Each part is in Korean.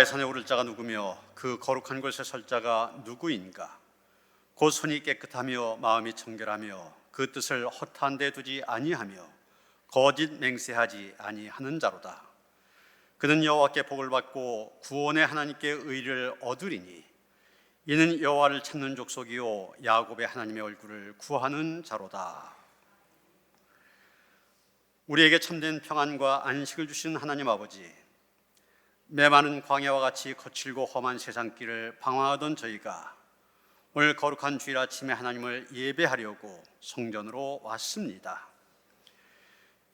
여호와의 산에 오를 자가 누구며 그 거룩한 곳에 설 자가 누구인가? 곧 손이 깨끗하며 마음이 청결하며 그 뜻을 허탄 데 두지 아니하며 거짓 맹세하지 아니하는 자로다. 그는 여호와께 복을 받고 구원의 하나님께 의를 얻으리니 이는 여호와를 찾는 족속이요 야곱의 하나님의 얼굴을 구하는 자로다. 우리에게 참된 평안과 안식을 주신 하나님 아버지, 메마른 광야와 같이 거칠고 험한 세상길을 방황하던 저희가 오늘 거룩한 주일 아침에 하나님을 예배하려고 성전으로 왔습니다.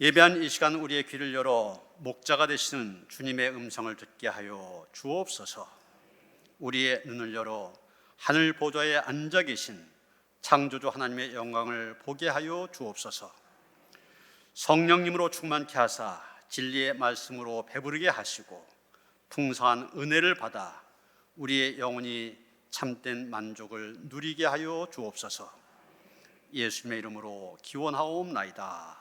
예배한 이 시간 우리의 귀를 열어 목자가 되시는 주님의 음성을 듣게 하여 주옵소서. 우리의 눈을 열어 하늘 보좌에 앉아 계신 창조주 하나님의 영광을 보게 하여 주옵소서. 성령님으로 충만케 하사 진리의 말씀으로 배부르게 하시고 풍성한 은혜를 받아 우리의 영혼이 참된 만족을 누리게 하여 주옵소서. 예수님의 이름으로 기원하옵나이다.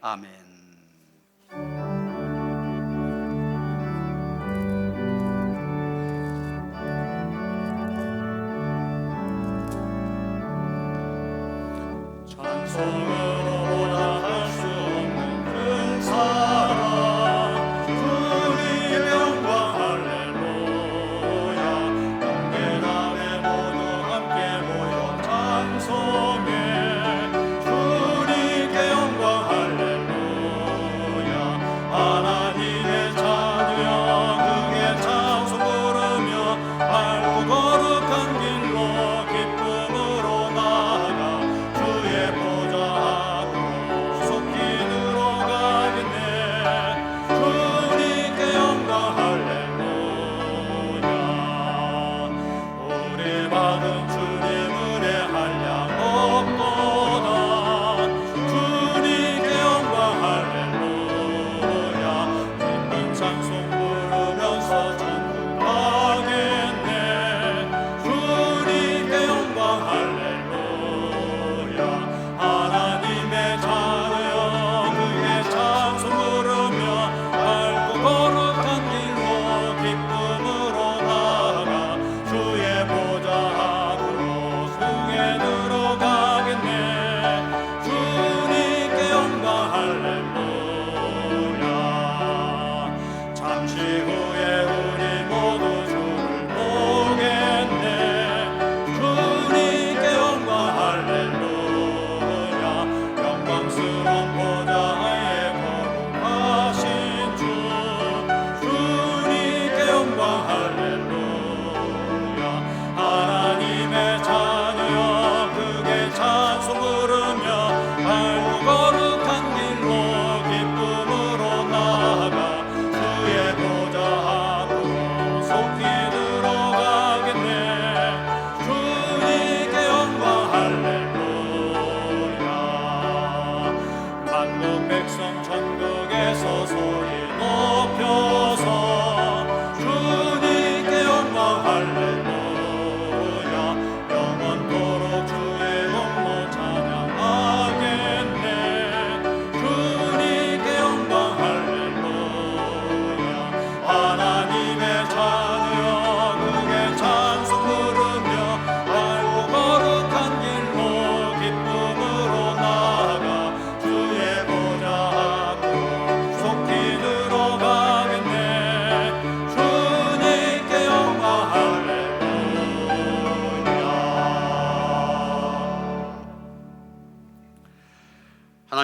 아멘.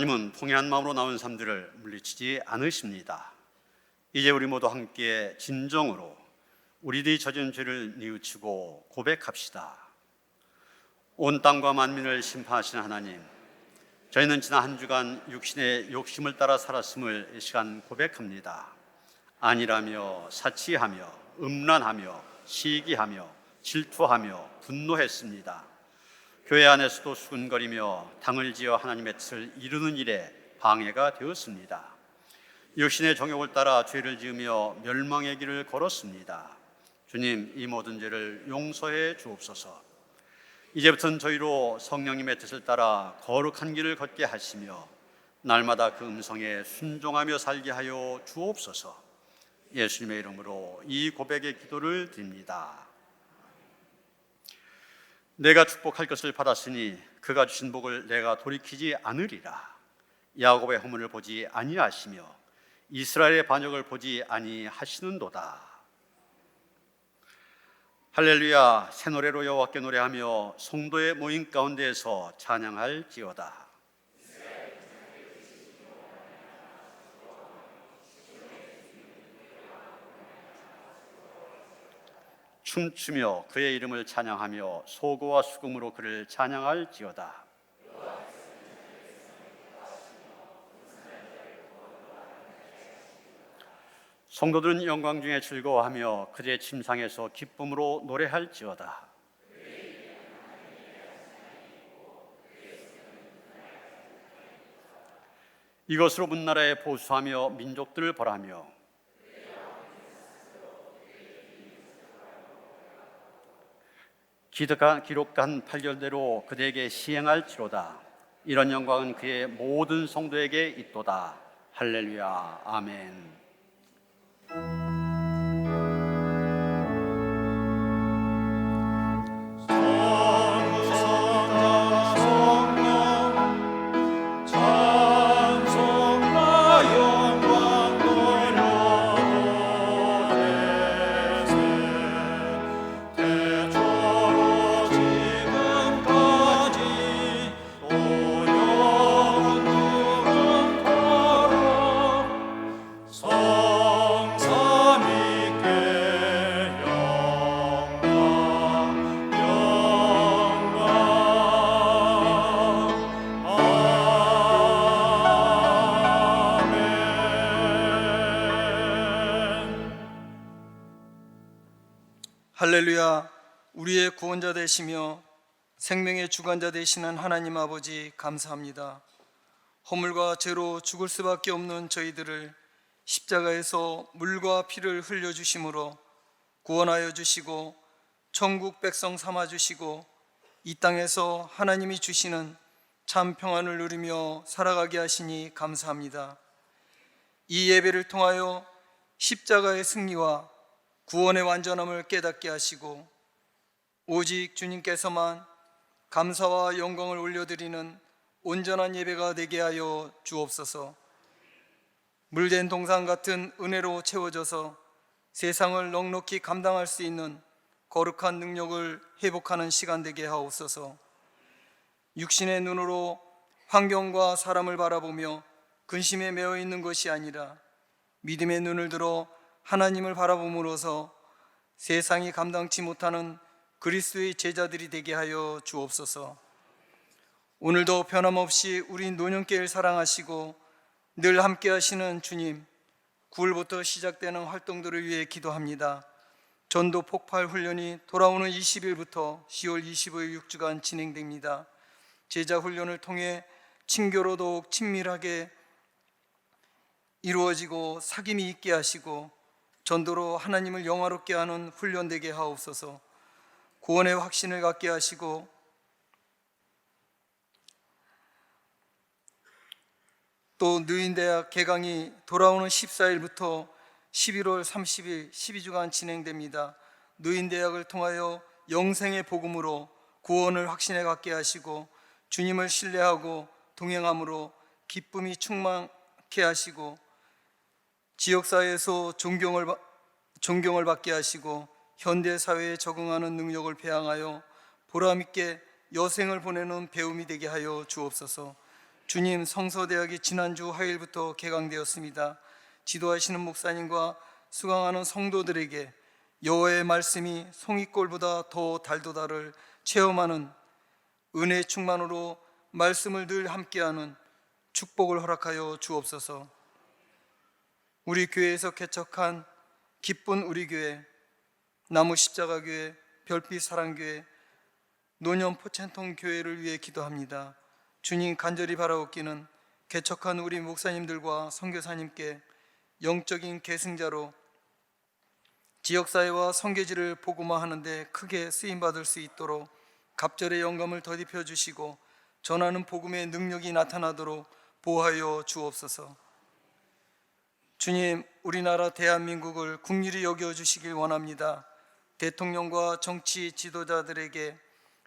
하나님은 통회한 마음으로 나온 사람들을 물리치지 않으십니다. 이제 우리 모두 함께 진정으로 우리들이 저지른 죄를 뉘우치고 고백합시다. 온 땅과 만민을 심판하시는 하나님, 저희는 지난 한 주간 육신의 욕심을 따라 살았음을 이 시간 고백합니다. 안일하며 사치하며 음란하며 시기하며 질투하며 분노했습니다. 교회 안에서도 수군거리며 당을 지어 하나님의 뜻을 이루는 일에 방해가 되었습니다. 육신의 정욕을 따라 죄를 지으며 멸망의 길을 걸었습니다. 주님, 이 모든 죄를 용서해 주옵소서. 이제부터는 저희로 성령님의 뜻을 따라 거룩한 길을 걷게 하시며 날마다 그 음성에 순종하며 살게 하여 주옵소서. 예수님의 이름으로 이 고백의 기도를 드립니다. 내가 축복할 것을 받았으니 그가 주신 복을 내가 돌이키지 않으리라. 야곱의 허물을 보지 아니하시며 이스라엘의 반역을 보지 아니하시는도다. 할렐루야. 새 노래로 여호와께 노래하며 성도의 모임 가운데에서 찬양할지어다. 춤추며 그의 이름을 찬양하며 소고와 수금으로 그를 찬양할지어다. 성도들은 영광 중에 즐거워하며 그의 침상에서 기쁨으로 노래할지어다. 이것으로 문나라에 보수하며 민족들을 벌하며 기록한 판결대로 그대에게 시행할지로다. 이런 영광은 그의 모든 성도에게 있도다. 할렐루야. 아멘. 할렐루야. 우리의 구원자 되시며 생명의 주관자 되시는 하나님 아버지 감사합니다. 허물과 죄로 죽을 수밖에 없는 저희들을 십자가에서 물과 피를 흘려주심으로 구원하여 주시고 천국 백성 삼아 주시고 이 땅에서 하나님이 주시는 참 평안을 누리며 살아가게 하시니 감사합니다. 이 예배를 통하여 십자가의 승리와 구원의 완전함을 깨닫게 하시고 오직 주님께서만 감사와 영광을 올려드리는 온전한 예배가 되게 하여 주옵소서. 물된 동상 같은 은혜로 채워져서 세상을 넉넉히 감당할 수 있는 거룩한 능력을 회복하는 시간 되게 하옵소서. 육신의 눈으로 환경과 사람을 바라보며 근심에 매여 있는 것이 아니라 믿음의 눈을 들어 하나님을 바라봄으로써 세상이 감당치 못하는 그리스도의 제자들이 되게 하여 주옵소서. 오늘도 변함없이 우리 노년께를 사랑하시고 늘 함께 하시는 주님, 9월부터 시작되는 활동들을 위해 기도합니다. 전도 폭발 훈련이 돌아오는 20일부터 10월 25일 6주간 진행됩니다. 제자 훈련을 통해 친교로 더욱 친밀하게 이루어지고 사귐이 있게 하시고 전도로 하나님을 영화롭게 하는 훈련 되게 하옵소서. 구원의 확신을 갖게 하시고 또 느인대학 개강이 돌아오는 14일부터 11월 30일 12주간 진행됩니다. 느인대학을 통하여 영생의 복음으로 구원을 확신해 갖게 하시고 주님을 신뢰하고 동행함으로 기쁨이 충만케 하시고 지역사회에서 존경을 받게 하시고 현대사회에 적응하는 능력을 배양하여 보람있게 여생을 보내는 배움이 되게 하여 주옵소서. 주님, 성서대학이 지난주 화요일부터 개강되었습니다. 지도하시는 목사님과 수강하는 성도들에게 여호와의 말씀이 송이꼴보다 더 달도다를 체험하는 은혜 충만으로 말씀을 늘 함께하는 축복을 허락하여 주옵소서. 우리 교회에서 개척한 기쁜 우리 교회, 나무 십자가 교회, 별빛 사랑교회, 노년 포첸통 교회를 위해 기도합니다. 주님, 간절히 바라옵기는 개척한 우리 목사님들과 선교사님께 영적인 계승자로 지역사회와 선교지를 복음화하는데 크게 쓰임받을 수 있도록 갑절의 영감을 더딥혀 주시고 전하는 복음의 능력이 나타나도록 보호하여 주옵소서. 주님, 우리나라 대한민국을 국리를 여겨주시길 원합니다. 대통령과 정치 지도자들에게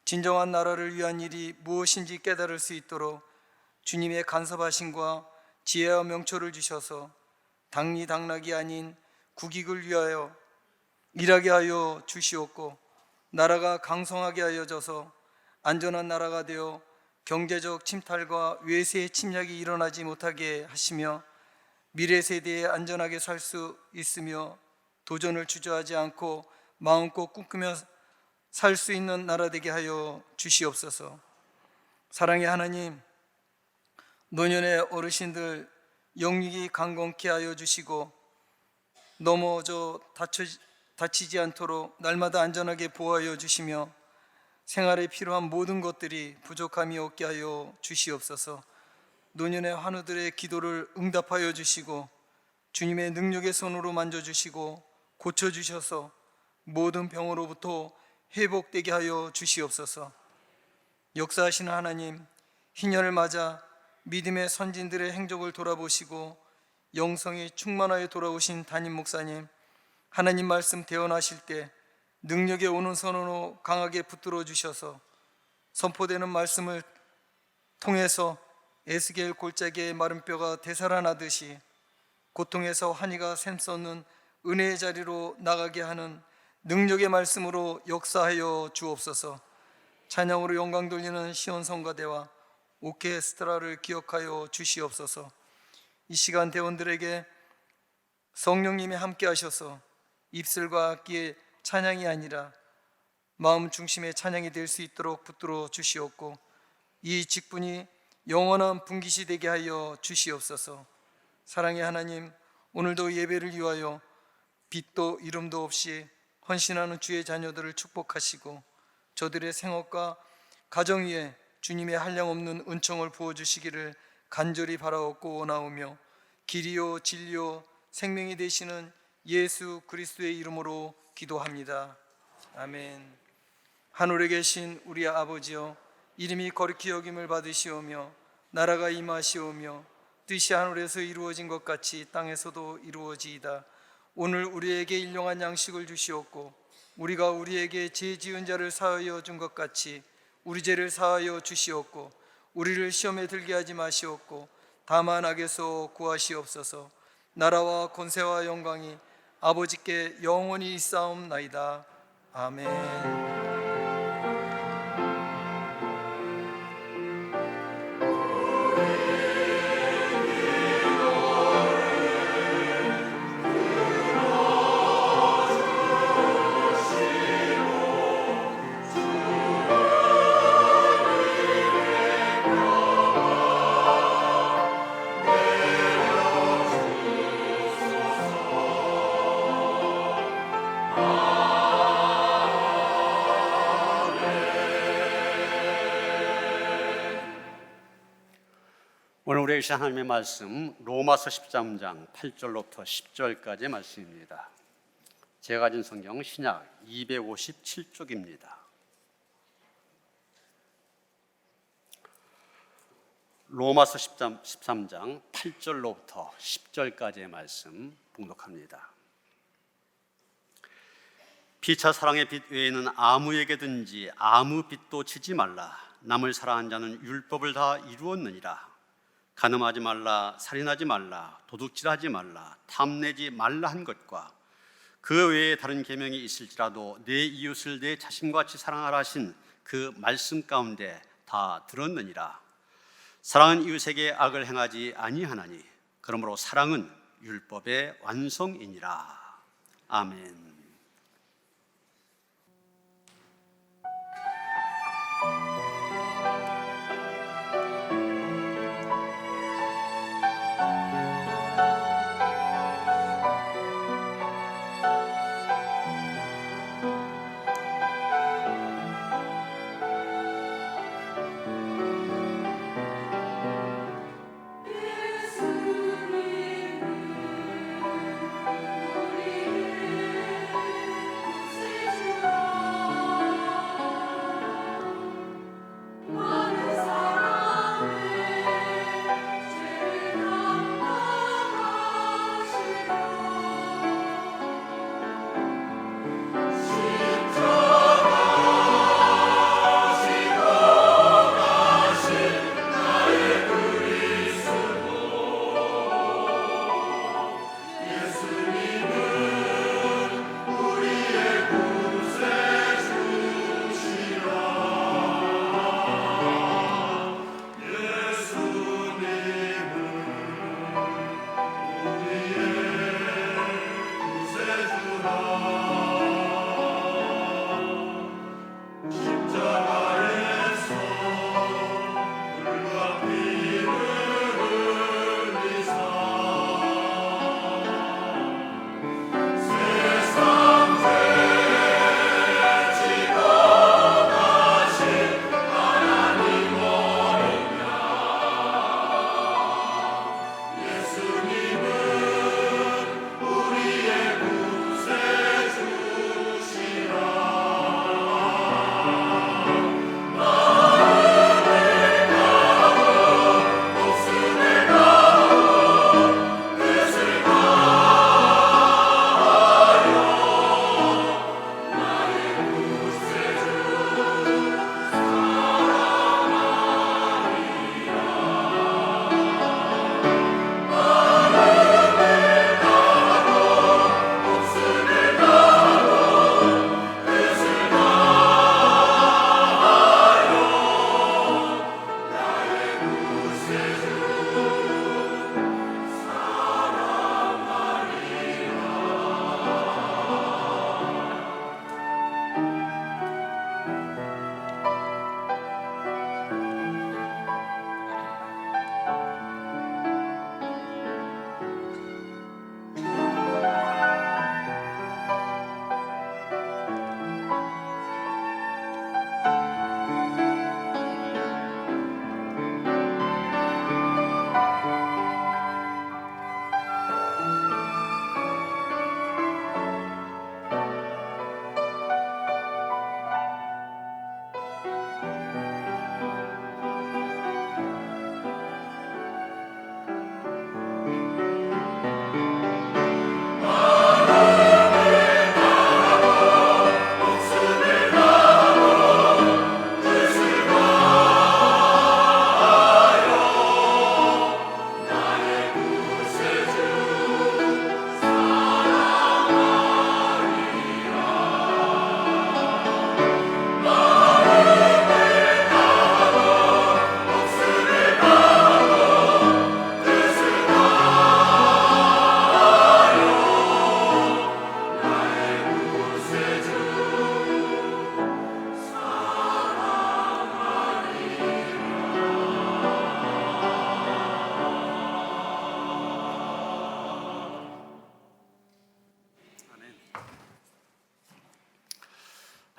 진정한 나라를 위한 일이 무엇인지 깨달을 수 있도록 주님의 간섭하심과 지혜와 명초를 주셔서 당리당락이 아닌 국익을 위하여 일하게 하여 주시옵고, 나라가 강성하게 하여져서 안전한 나라가 되어 경제적 침탈과 외세의 침략이 일어나지 못하게 하시며 미래 세대에 안전하게 살 수 있으며 도전을 주저하지 않고 마음껏 꿈꾸며 살 수 있는 나라 되게 하여 주시옵소서. 사랑의 하나님, 노년의 어르신들 영육이 강건케 하여 주시고 넘어져 다치지 않도록 날마다 안전하게 보호하여 주시며 생활에 필요한 모든 것들이 부족함이 없게 하여 주시옵소서. 노년의 환우들의 기도를 응답하여 주시고 주님의 능력의 손으로 만져주시고 고쳐주셔서 모든 병으로부터 회복되게 하여 주시옵소서. 역사하시는 하나님, 희년을 맞아 믿음의 선진들의 행적을 돌아보시고 영성이 충만하여 돌아오신 담임 목사님, 하나님 말씀 대언하실 때 능력에 오는 선언으로 강하게 붙들어 주셔서 선포되는 말씀을 통해서 에스겔 골짜기의 마른 뼈가 되살아나듯이 고통에서 환희가 샘솟는 은혜의 자리로 나가게 하는 능력의 말씀으로 역사하여 주옵소서. 찬양으로 영광 돌리는 시온 성가대와 오케스트라를 기억하여 주시옵소서. 이 시간 대원들에게 성령님이 함께 하셔서 입술과 악기의 찬양이 아니라 마음 중심의 찬양이 될 수 있도록 붙들어 주시옵고, 이 직분이 영원한 분깃이 되게 하여 주시옵소서. 사랑의 하나님, 오늘도 예배를 위하여 빛도 이름도 없이 헌신하는 주의 자녀들을 축복하시고 저들의 생업과 가정 위에 주님의 한량없는 은총을 부어주시기를 간절히 바라옵고 원하오며, 길이요 진리요 생명이 되시는 예수 그리스도의 이름으로 기도합니다. 아멘. 하늘에 계신 우리 아버지여, 이름이 거룩히 여김을 받으시오며 나라가 임하시오며 뜻이 하늘에서 이루어진 것 같이 땅에서도 이루어지이다. 오늘 우리에게 일용할 양식을 주시옵고 우리가 우리에게 죄 지은 자를 사하여 준 것 같이 우리 죄를 사하여 주시옵고 우리를 시험에 들게 하지 마시옵고 다만 악에서 구하시옵소서. 나라와 권세와 영광이 아버지께 영원히 있사옵나이다. 아멘. 오늘 우리에게 주신 하나님의 말씀 로마서 13장 8절로부터 10절까지의 말씀입니다. 제가 가진 성경 신약 257쪽입니다. 로마서 13장 8절로부터 10절까지의 말씀 봉독합니다. 피차 사랑의 빛 외에는 아무에게든지 아무 빚도 지지 말라. 남을 사랑한 자는 율법을 다 이루었느니라. 간음하지 말라, 살인하지 말라, 도둑질하지 말라, 탐내지 말라 한 것과 그 외에 다른 계명이 있을지라도 내 이웃을 내 자신과 같이 사랑하라 하신 그 말씀 가운데 다 들었느니라. 사랑은 이웃에게 악을 행하지 아니하나니 그러므로 사랑은 율법의 완성이니라. 아멘.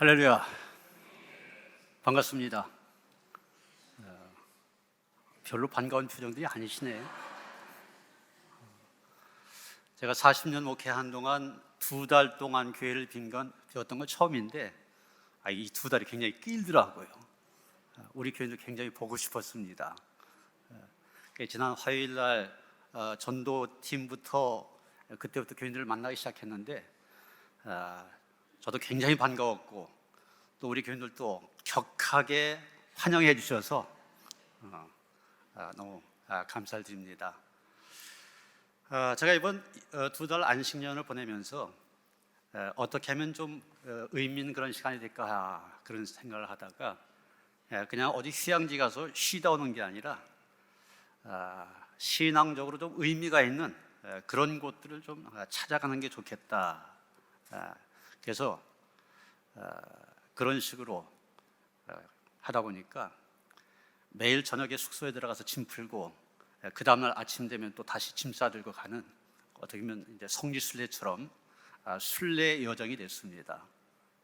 할렐루야. 반갑습니다. 별로 반가운 표정들이 아니시네요. 제가 40년 목회한 동안 2달 동안 교회를 비웠던 건 처음인데 이 2달이 굉장히 길더라고요. 우리 교인도 굉장히 보고 싶었습니다. 지난 화요일 날 전도팀부터 그때부터 교인들을 만나기 시작했는데 저도 굉장히 반가웠고 또 우리 교인들도 격하게 환영해 주셔서 너무 감사를 드립니다. 제가 이번 2달 안식년을 보내면서 어떻게 하면 좀 의미 있는 그런 시간이 될까 그런 생각을 하다가 그냥 어디 휴양지 가서 쉬다 오는 게 아니라 신앙적으로 좀 의미가 있는 그런 곳들을 좀 찾아가는 게 좋겠다. 그래서 그런 식으로 하다 보니까 매일 저녁에 숙소에 들어가서 짐 풀고 그 다음날 아침 되면 또 다시 짐 싸들고 가는 어떻게 보면 이제 성지순례처럼 순례 여정이 됐습니다.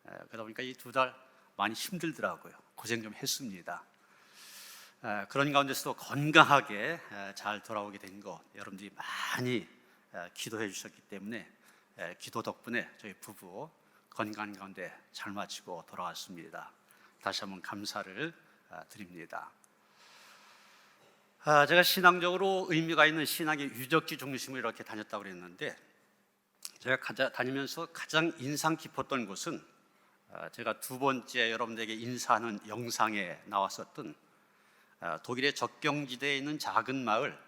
그러다 보니까 이 2달 많이 힘들더라고요. 고생 좀 했습니다. 그런 가운데서도 건강하게 잘 돌아오게 된 것 여러분들이 많이 기도해 주셨기 때문에 기도 덕분에 저희 부부 건강한 가운데 잘 마치고 돌아왔습니다. 다시 한번 감사를 드립니다. 제가 신앙적으로 의미가 있는 신학의 유적지 중심으로 이렇게 다녔다고 그랬는데 제가 다니면서 가장 인상 깊었던 곳은 제가 두 번째 여러분들에게 인사하는 영상에 나왔었던 독일의 적경지대에 있는 작은 마을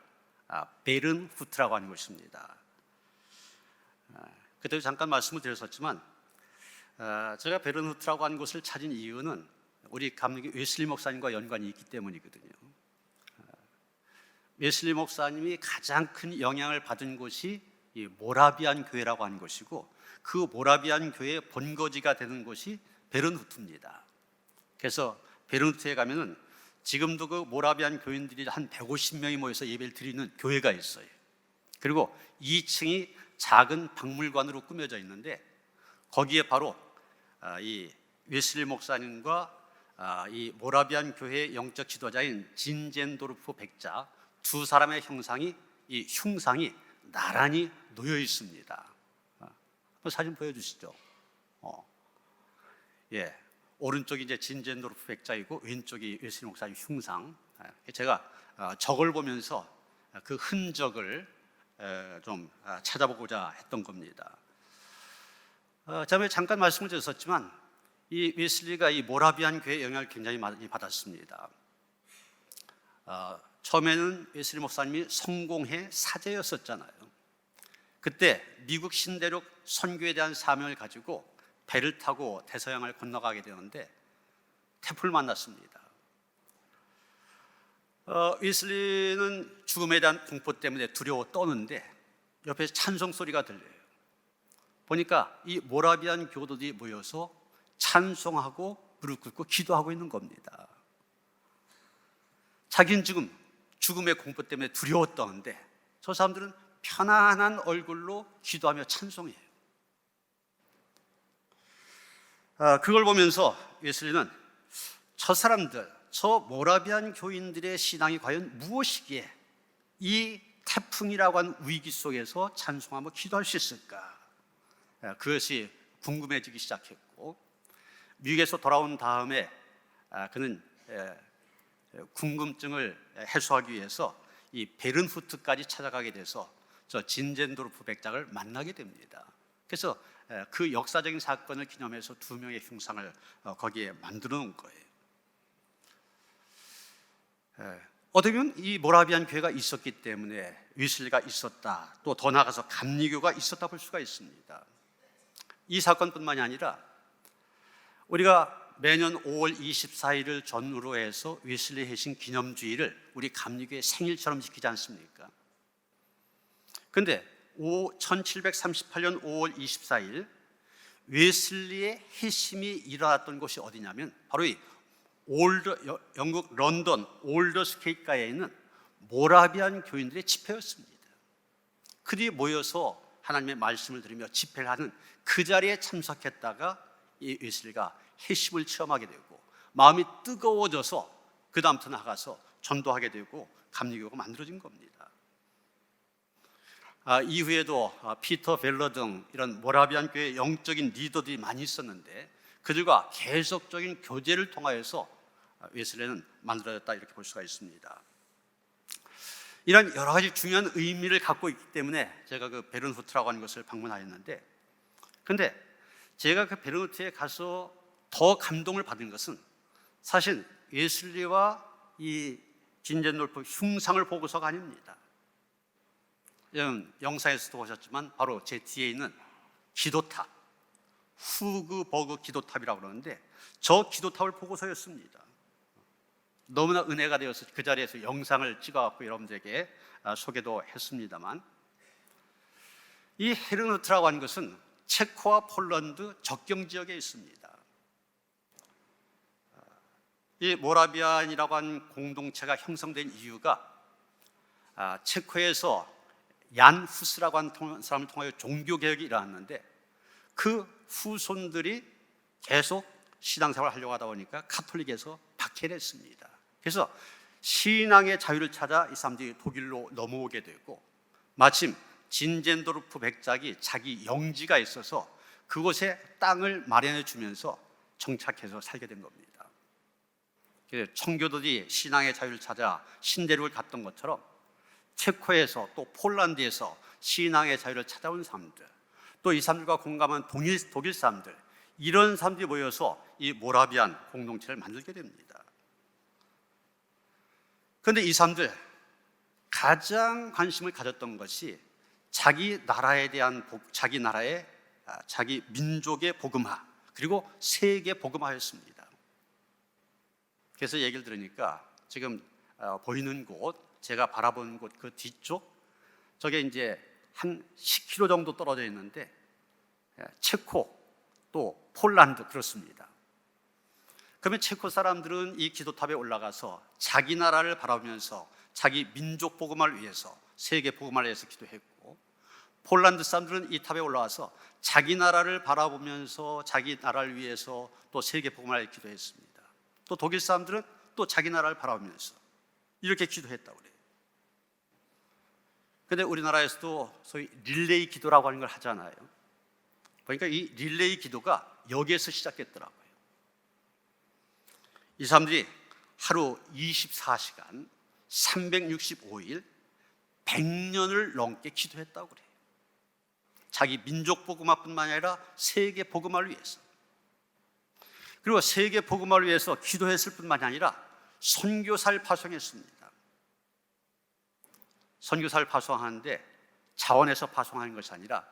베른후트라고 하는 곳입니다. 그때도 잠깐 말씀을 드렸었지만 제가 베른후트라고 하는 곳을 찾은 이유는 우리 감리교 웨슬리 목사님과 연관이 있기 때문이거든요. 웨슬리 목사님이 가장 큰 영향을 받은 곳이 이 모라비안 교회라고 하는 곳이고 그 모라비안 교회의 본거지가 되는 곳이 베른후트입니다. 그래서 베른후트에 가면은 지금도 그 모라비안 교인들이 한 150명이 모여서 예배를 드리는 교회가 있어요. 그리고 2층이 작은 박물관으로 꾸며져 있는데 거기에 바로 이 웨슬리 목사님과 이 모라비안 교회의 영적 지도자인 진젠도르프 백자 두 사람의 형상이 이 흉상이 나란히 놓여 있습니다. 사진 보여주시죠. 오른쪽이 이제 진젠도르프 백자이고 왼쪽이 웨슬리 목사님 흉상. 제가 저걸 보면서 그 흔적을 좀 찾아보고자 했던 겁니다. 제가 잠깐 말씀을 드렸었지만 이 웨슬리가 이 모라비안 교회의 영향을 굉장히 많이 받았습니다. 처음에는 웨슬리 목사님이 성공회 사제였었잖아요. 그때 미국 신대륙 선교에 대한 사명을 가지고 배를 타고 대서양을 건너가게 되는데 태풍을 만났습니다. 웨슬리는 죽음에 대한 공포 때문에 두려워 떠는데 옆에서 찬송 소리가 들려요. 보니까 이 모라비안 교도들이 모여서 찬송하고 무릎 꿇고 기도하고 있는 겁니다. 자기는 지금 죽음의 공포 때문에 두려워 떠는데 저 사람들은 편안한 얼굴로 기도하며 찬송해요. 그걸 보면서 웨슬리는 저 사람들, 저 모라비안 교인들의 신앙이 과연 무엇이기에 이 태풍이라고 하는 위기 속에서 찬송하며 기도할 수 있을까? 그것이 궁금해지기 시작했고 미국에서 돌아온 다음에 그는 궁금증을 해소하기 위해서 이 베른후트까지 찾아가게 돼서 저 진젠도르프 백작을 만나게 됩니다. 그래서 그 역사적인 사건을 기념해서 두 명의 흉상을 거기에 만들어 놓은 거예요. 어떻게 보면 이 모라비안 교회가 있었기 때문에 웨슬리가 있었다, 또 더 나아가서 감리교가 있었다 볼 수가 있습니다. 이 사건뿐만이 아니라 우리가 매년 5월 24일을 전후로 해서 웨슬리 회심 기념주일을 우리 감리교의 생일처럼 지키지 않습니까? 그런데 1738년 5월 24일 웨슬리의 회심이 일어났던 곳이 어디냐면 바로 이 영국 런던 올더스케이트가에 있는 모라비안 교인들의 집회였습니다. 그들이 모여서 하나님의 말씀을 들으며 집회를 하는 그 자리에 참석했다가 이 웨슬리가 해심을 체험하게 되고 마음이 뜨거워져서 그 다음부터 나가서 전도하게 되고 감리교가 만들어진 겁니다. 이후에도 피터 벨러 등 이런 모라비안 교회의 영적인 리더들이 많이 있었는데 그들과 계속적인 교제를 통하여서 웨슬레는 만들어졌다 이렇게 볼 수가 있습니다. 이런 여러 가지 중요한 의미를 갖고 있기 때문에 제가 그 베른후트라고 하는 것을 방문하였는데, 근데 제가 그 베른후트에 가서 더 감동을 받은 것은 사실 웨슬리와 이 진젠돌프 흉상을 보고서가 아닙니다. 영상에서도 보셨지만 바로 제 뒤에 있는 기도탑, 후그버그 기도탑이라고 그러는데 저 기도탑을 보고서였습니다. 너무나 은혜가 되어서 그 자리에서 영상을 찍어갖고 여러분들에게 소개도 했습니다만, 이 헤르누트라고 하는 것은 체코와 폴란드 접경 지역에 있습니다. 이 모라비안이라고 하는 공동체가 형성된 이유가 체코에서 얀 후스라고 하는 사람을 통하여 종교개혁이 일어났는데 그 후손들이 계속 신앙생활을 하려고 하다 보니까 카톨릭에서 박해를 했습니다. 그래서 신앙의 자유를 찾아 이 사람들이 독일로 넘어오게 되고, 마침 진젠도르프 백작이 자기 영지가 있어서 그곳에 땅을 마련해 주면서 정착해서 살게 된 겁니다. 청교도들이 신앙의 자유를 찾아 신대륙을 갔던 것처럼 체코에서 또 폴란드에서 신앙의 자유를 찾아온 사람들, 또 이 사람들과 공감한 독일 사람들, 이런 사람들이 모여서 이 모라비안 공동체를 만들게 됩니다. 그런데 이 사람들 가장 관심을 가졌던 것이 자기 나라에 대한 자기 나라의 자기 민족의 복음화, 그리고 세계 복음화였습니다. 그래서 얘기를 들으니까 지금 보이는 곳, 제가 바라보는 곳 그 뒤쪽, 저게 이제 한 10km 정도 떨어져 있는데 체코 또 폴란드 그렇습니다. 그러면 체코 사람들은 이 기도탑에 올라가서 자기 나라를 바라보면서 자기 민족 복음화를 위해서, 세계 복음화를 위해서 기도했고, 폴란드 사람들은 이 탑에 올라와서 자기 나라를 바라보면서 자기 나라를 위해서 또 세계 복음화를 기도했습니다. 또 독일 사람들은 또 자기 나라를 바라보면서 이렇게 기도했다고 그래요. 그런데 우리나라에서도 소위 릴레이 기도라고 하는 걸 하잖아요. 그러니까 이 릴레이 기도가 여기에서 시작했더라고요. 이 사람들이 하루 24시간 365일 100년을 넘게 기도했다고 그래요. 자기 민족 복음화뿐만 아니라 세계 복음화를 위해서, 그리고 세계 복음화를 위해서 기도했을 뿐만이 아니라 선교사를 파송했습니다. 선교사를 파송하는데 자원에서 파송하는 것이 아니라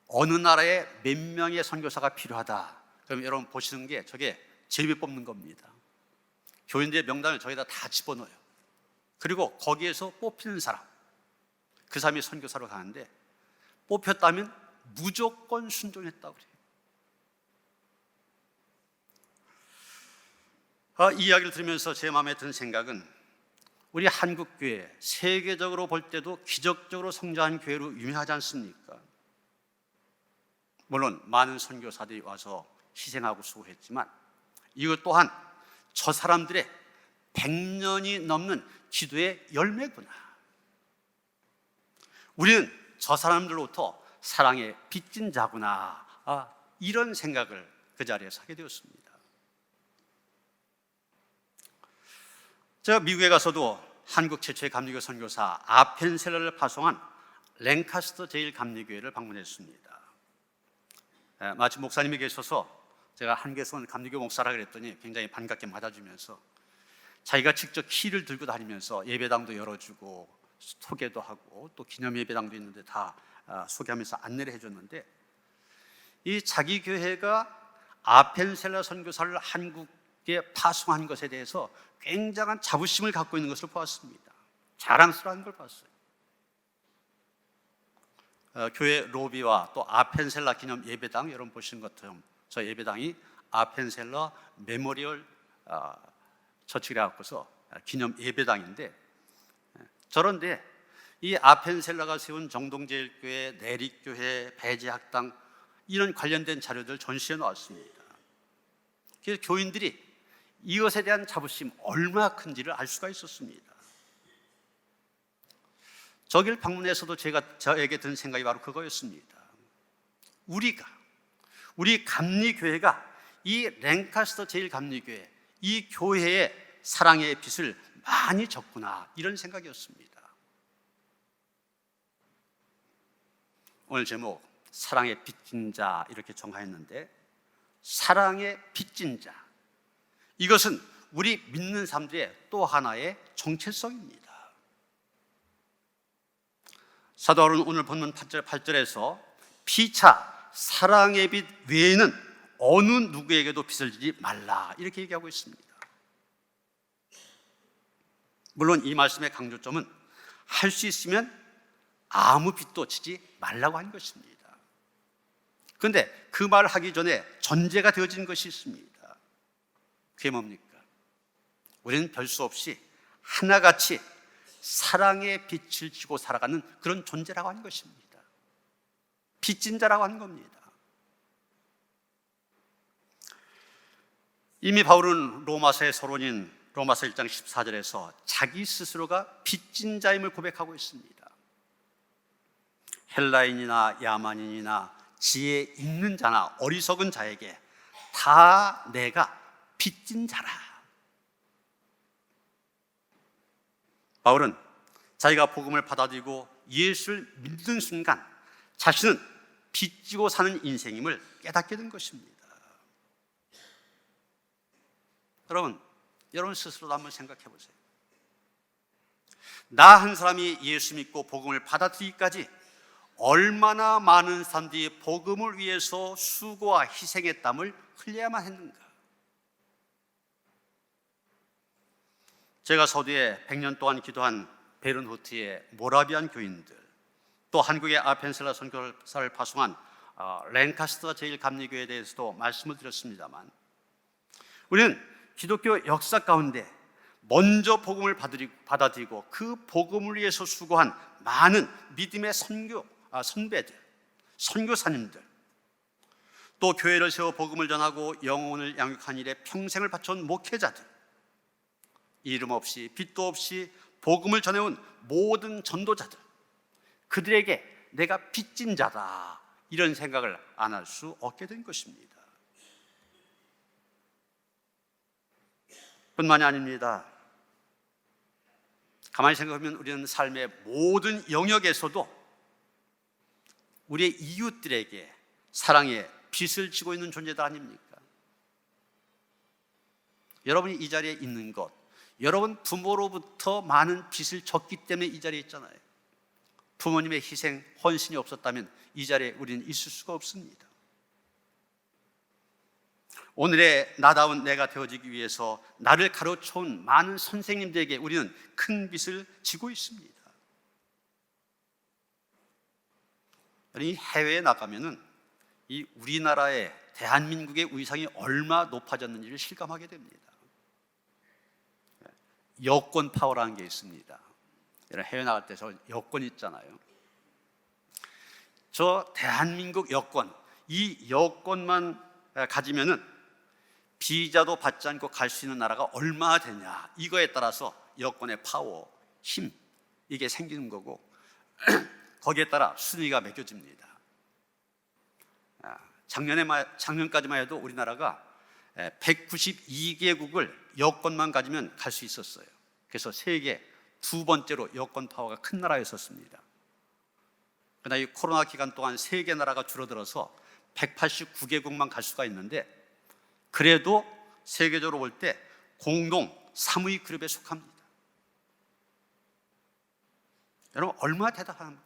어느 나라에 몇 명의 선교사가 필요하다, 그럼 여러분 보시는 게 저게 제비 뽑는 겁니다. 교인들의 명단을 저기다 다 집어넣어요. 그리고 거기에서 뽑히는 사람, 그 사람이 선교사로 가는데 뽑혔다면 무조건 순종했다고 그래요. 이 이야기를 들으면서 제 마음에 드는 생각은, 우리 한국교회 세계적으로 볼 때도 기적적으로 성장한 교회로 유명하지 않습니까? 물론 많은 선교사들이 와서 희생하고 수고했지만 이것 또한 저 사람들의 100년이 넘는 기도의 열매구나. 우리는 저 사람들로부터 사랑의 빚진 자구나, 이런 생각을 그 자리에서 하게 되었습니다. 제가 미국에 가서도 한국 최초의 감리교 선교사 아펜셀러를 파송한 랭카스터 제1감리교회를 방문했습니다. 마침 목사님이 계셔서 제가 한국에서 온 감리교 목사라 그랬더니 굉장히 반갑게 맞아주면서 자기가 직접 키를 들고 다니면서 예배당도 열어주고 소개도 하고 또 기념 예배당도 있는데 다 소개하면서 안내를 해줬는데, 이 자기 교회가 아펜셀러 선교사를 한국에 파송한 것에 대해서 굉장한 자부심을 갖고 있는 것을 보았습니다. 자랑스러운 걸 봤어요. 교회 로비와 또 아펜셀러 기념 예배당, 여러분 보시는 것처럼 저 예배당이 아펜셀러 메모리얼 처치를 갖고서 기념 예배당인데, 저런데 이 아펜셀러가 세운 정동제일교회, 내립교회, 배제학당, 이런 관련된 자료들 전시해 놓았습니다. 그래서 교인들이 이것에 대한 자부심 얼마나 큰지를 알 수가 있었습니다. 저길 방문해서도 저에게 든 생각이 바로 그거였습니다. 우리 감리교회가 이 랭카스터 제1감리교회, 이 교회의 사랑의 빛을 많이 졌구나, 이런 생각이었습니다. 오늘 제목 사랑의 빚진 자 이렇게 정하였는데, 사랑의 빚진 자, 이것은 우리 믿는 사람들의 또 하나의 정체성입니다. 사도 바울은 오늘 본문 8절에서 피차 사랑의 빚 외에는 어느 누구에게도 빚을 지지 말라, 이렇게 얘기하고 있습니다. 물론 이 말씀의 강조점은 할 수 있으면 아무 빚도 지지 말라고 하는 것입니다. 그런데 그 말을 하기 전에 전제가 되어진 것이 있습니다. 그게 뭡니까? 우리는 별 수 없이 하나같이 사랑의 빛을 지고 살아가는 그런 존재라고 하는 것입니다. 빚진 자라고 하는 겁니다. 이미 바울은 로마서의 서론인 로마서 1장 14절에서 자기 스스로가 빚진 자임을 고백하고 있습니다. 헬라인이나 야만인이나 지혜 있는 자나 어리석은 자에게 다 내가 빚진 자라. 바울은 자기가 복음을 받아들이고 예수를 믿는 순간 자신은 빚지고 사는 인생임을 깨닫게 된 것입니다. 여러분 스스로도 한번 생각해 보세요. 나 한 사람이 예수 믿고 복음을 받아들이기까지 얼마나 많은 사람들이 복음을 위해서 수고와 희생의 땀을 흘려야만 했는가. 제가 서두에 100년 동안 기도한 베른호트의 모라비안 교인들, 또 한국의 아펜셀라 선교사를 파송한 랭카스터 제1감리교회에 대해서도 말씀을 드렸습니다만, 우리는 기독교 역사 가운데 먼저 복음을 받아들이고 그 복음을 위해서 수고한 많은 믿음의 선배들, 선교사님들, 또 교회를 세워 복음을 전하고 영혼을 양육한 일에 평생을 바쳐온 목회자들, 이름 없이 빚도 없이 복음을 전해온 모든 전도자들, 그들에게 내가 빚진 자다, 이런 생각을 안 할 수 없게 된 것입니다. 뿐만이 아닙니다. 가만히 생각하면 우리는 삶의 모든 영역에서도 우리의 이웃들에게 사랑의 빚을 지고 있는 존재들 아닙니까? 여러분이 이 자리에 있는 것, 여러분 부모로부터 많은 빚을 졌기 때문에 이 자리에 있잖아요. 부모님의 희생, 헌신이 없었다면 이 자리에 우리는 있을 수가 없습니다. 오늘의 나다운 내가 되어지기 위해서 나를 가르쳐온 많은 선생님들에게 우리는 큰 빚을 지고 있습니다. 이 해외에 나가면은 이 우리나라의 대한민국의 위상이 얼마나 높아졌는지를 실감하게 됩니다. 여권 파워라는 게 있습니다. 해외 나갈 때 저 여권 있잖아요. 저 대한민국 여권, 이 여권만 가지면은 비자도 받지 않고 갈 수 있는 나라가 얼마나 되냐, 이거에 따라서 여권의 파워, 힘, 이게 생기는 거고 거기에 따라 순위가 매겨집니다. 작년까지만 해도 우리나라가 192개국을 여권만 가지면 갈 수 있었어요. 그래서 세계 두 번째로 여권 파워가 큰 나라였었습니다. 그러나 이 코로나 기간 동안 세계 나라가 줄어들어서 189개국만 갈 수가 있는데, 그래도 세계적으로 볼 때 공동 3위 그룹에 속합니다. 여러분 얼마나 대단합니까?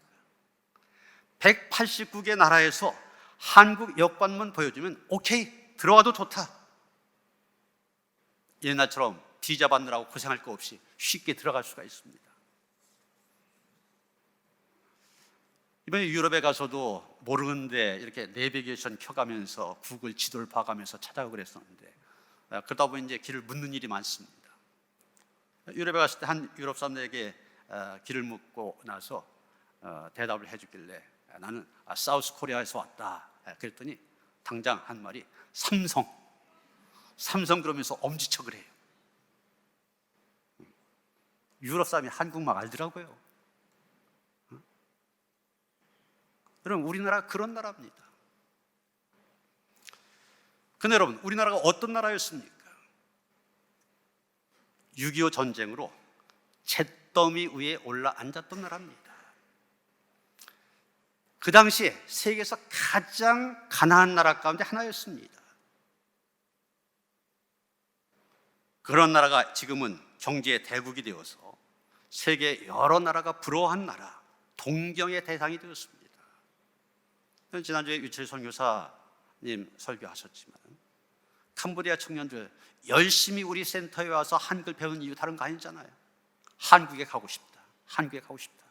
189개 나라에서 한국 여권만 보여주면 오케이, 들어와도 좋다. 옛날처럼 비자 받느라고 고생할 거 없이 쉽게 들어갈 수가 있습니다. 이번에 유럽에 가서도 모르는데 이렇게 내비게이션 켜가면서 구글 지도를 봐가면서 찾아가고 그랬었는데, 그러다 보니 이제 길을 묻는 일이 많습니다. 유럽에 갔을 때 한 유럽 사람들에게 길을 묻고 나서 대답을 해주길래 나는 사우스 코리아에서 왔다 그랬더니 당장 한 말이 삼성. 삼성 그러면서 엄지척을 해요. 유럽 사람이 한국말 알더라고요. 여러분, 우리나라 그런 나라입니다. 근데 여러분, 우리나라가 어떤 나라였습니까? 6.25 전쟁으로 잿더미 위에 올라앉았던 나라입니다. 그 당시에 세계에서 가장 가난한 나라 가운데 하나였습니다. 그런 나라가 지금은 경제의 대국이 되어서 세계 여러 나라가 부러워한 나라, 동경의 대상이 되었습니다. 지난주에 유철 선교사님 설교하셨지만 캄보디아 청년들 열심히 우리 센터에 와서 한글 배우는 이유 다른 거 아니잖아요. 한국에 가고 싶다. 한국에 가고 싶다.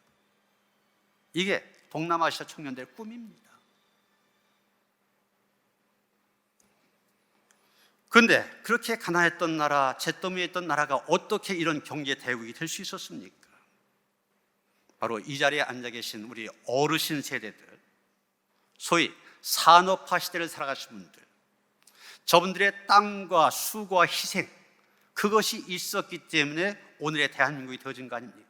이게 동남아시아 청년들의 꿈입니다. 그런데 그렇게 가난했던 나라, 잿더미에 있던 나라가 어떻게 이런 경제 대국이 될 수 있었습니까? 바로 이 자리에 앉아 계신 우리 어르신 세대들, 소위 산업화 시대를 살아가신 분들, 저분들의 땀과 수고와 희생, 그것이 있었기 때문에 오늘의 대한민국이 되어진 거 아닙니까?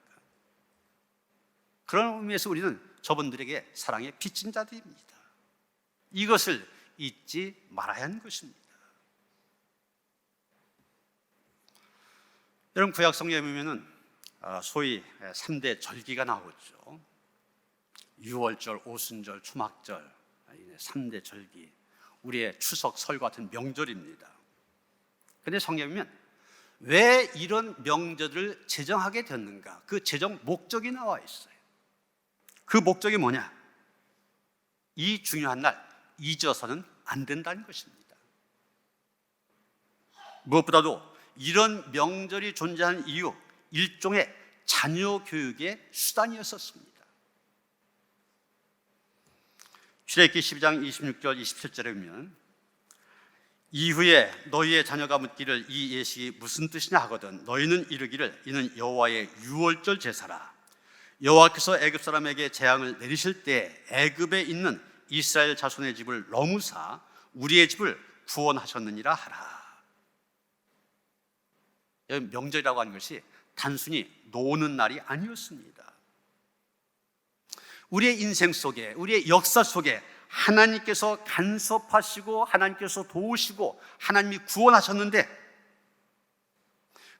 그런 의미에서 우리는 저분들에게 사랑의 빚진 자들입니다. 이것을 잊지 말아야 하는 것입니다. 여러분, 구약 성경에 보면은 소위 3대 절기가 나오죠. 유월절, 오순절, 초막절, 3대 절기, 우리의 추석, 설 같은 명절입니다. 그런데 성경에 보면 왜 이런 명절을 제정하게 됐는가? 그 제정 목적이 나와 있어요. 그 목적이 뭐냐? 이 중요한 날 잊어서는 안 된다는 것입니다. 무엇보다도 이런 명절이 존재하는 이유, 일종의 자녀 교육의 수단이었었습니다. 출애굽기 12장 26절 27절에 보면 이후에 너희의 자녀가 묻기를 이 예식이 무슨 뜻이냐 하거든 너희는 이르기를 이는 여호와의 유월절 제사라. 여호와께서 애굽 사람에게 재앙을 내리실 때 애굽에 있는 이스라엘 자손의 집을 넘으사 우리의 집을 구원하셨느니라 하라. 명절이라고 하는 것이 단순히 노는 날이 아니었습니다. 우리의 인생 속에, 우리의 역사 속에 하나님께서 간섭하시고 하나님께서 도우시고 하나님이 구원하셨는데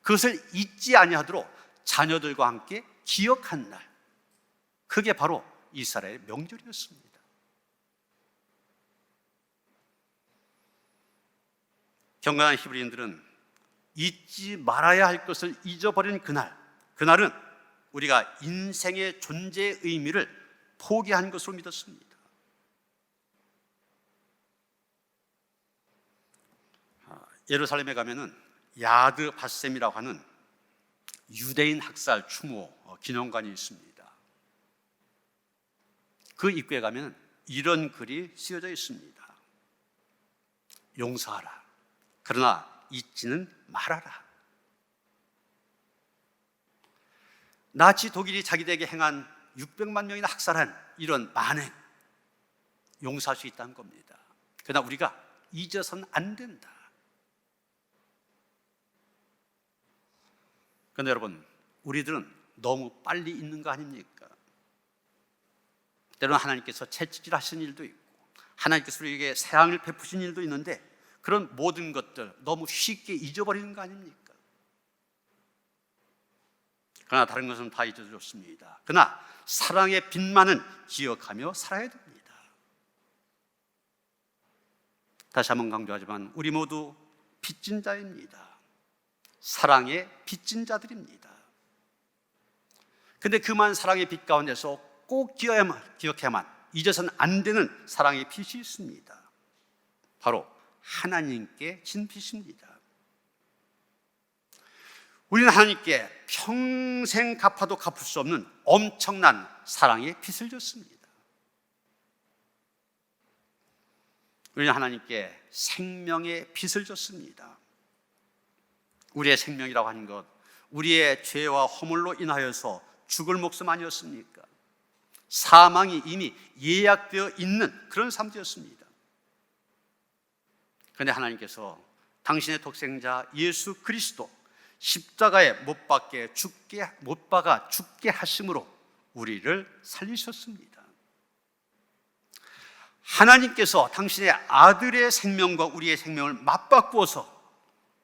그것을 잊지 아니하도록 자녀들과 함께 기억한 날, 그게 바로 이스라엘의 명절이었습니다. 경건한 히브리인들은 잊지 말아야 할 것을 잊어버린 그날은 우리가 인생의 존재의 의미를 포기한 것으로 믿었습니다. 예루살렘에 가면은 야드 바셈이라고 하는 유대인 학살 추모 기념관이 있습니다. 그 입구에 가면 이런 글이 쓰여져 있습니다. 용서하라. 그러나 잊지는 말아라. 나치 독일이 자기들에게 행한 600만 명이나 학살한 이런 만행 용서할 수 있다는 겁니다. 그러나 우리가 잊어서는 안 된다. 그런데 여러분, 우리들은 너무 빨리 잊는 거 아닙니까? 때로는 하나님께서 채찍질 하신 일도 있고 하나님께서 우리에게 사랑을 베푸신 일도 있는데 그런 모든 것들 너무 쉽게 잊어버리는 거 아닙니까? 그러나 다른 것은 다 잊어졌습니다. 그러나 사랑의 빛만은 기억하며 살아야 됩니다. 다시 한번 강조하지만 우리 모두 빚진 자입니다. 사랑의 빚진 자들입니다. 그런데 그만 사랑의 빛 가운데서 꼭 기억해야만 잊어서는 안 되는 사랑의 빛이 있습니다. 바로 하나님께 진 빚입니다. 우리는 하나님께 평생 갚아도 갚을 수 없는 엄청난 사랑의 빚을 졌습니다. 우리는 하나님께 생명의 빚을 졌습니다. 우리의 생명이라고 하는 것, 우리의 죄와 허물로 인하여서 죽을 목숨 아니었습니까? 사망이 이미 예약되어 있는 그런 삶이었습니다. 그런데 하나님께서 당신의 독생자 예수 그리스도 십자가에 못 박아 죽게 하심으로 우리를 살리셨습니다. 하나님께서 당신의 아들의 생명과 우리의 생명을 맞바꾸어서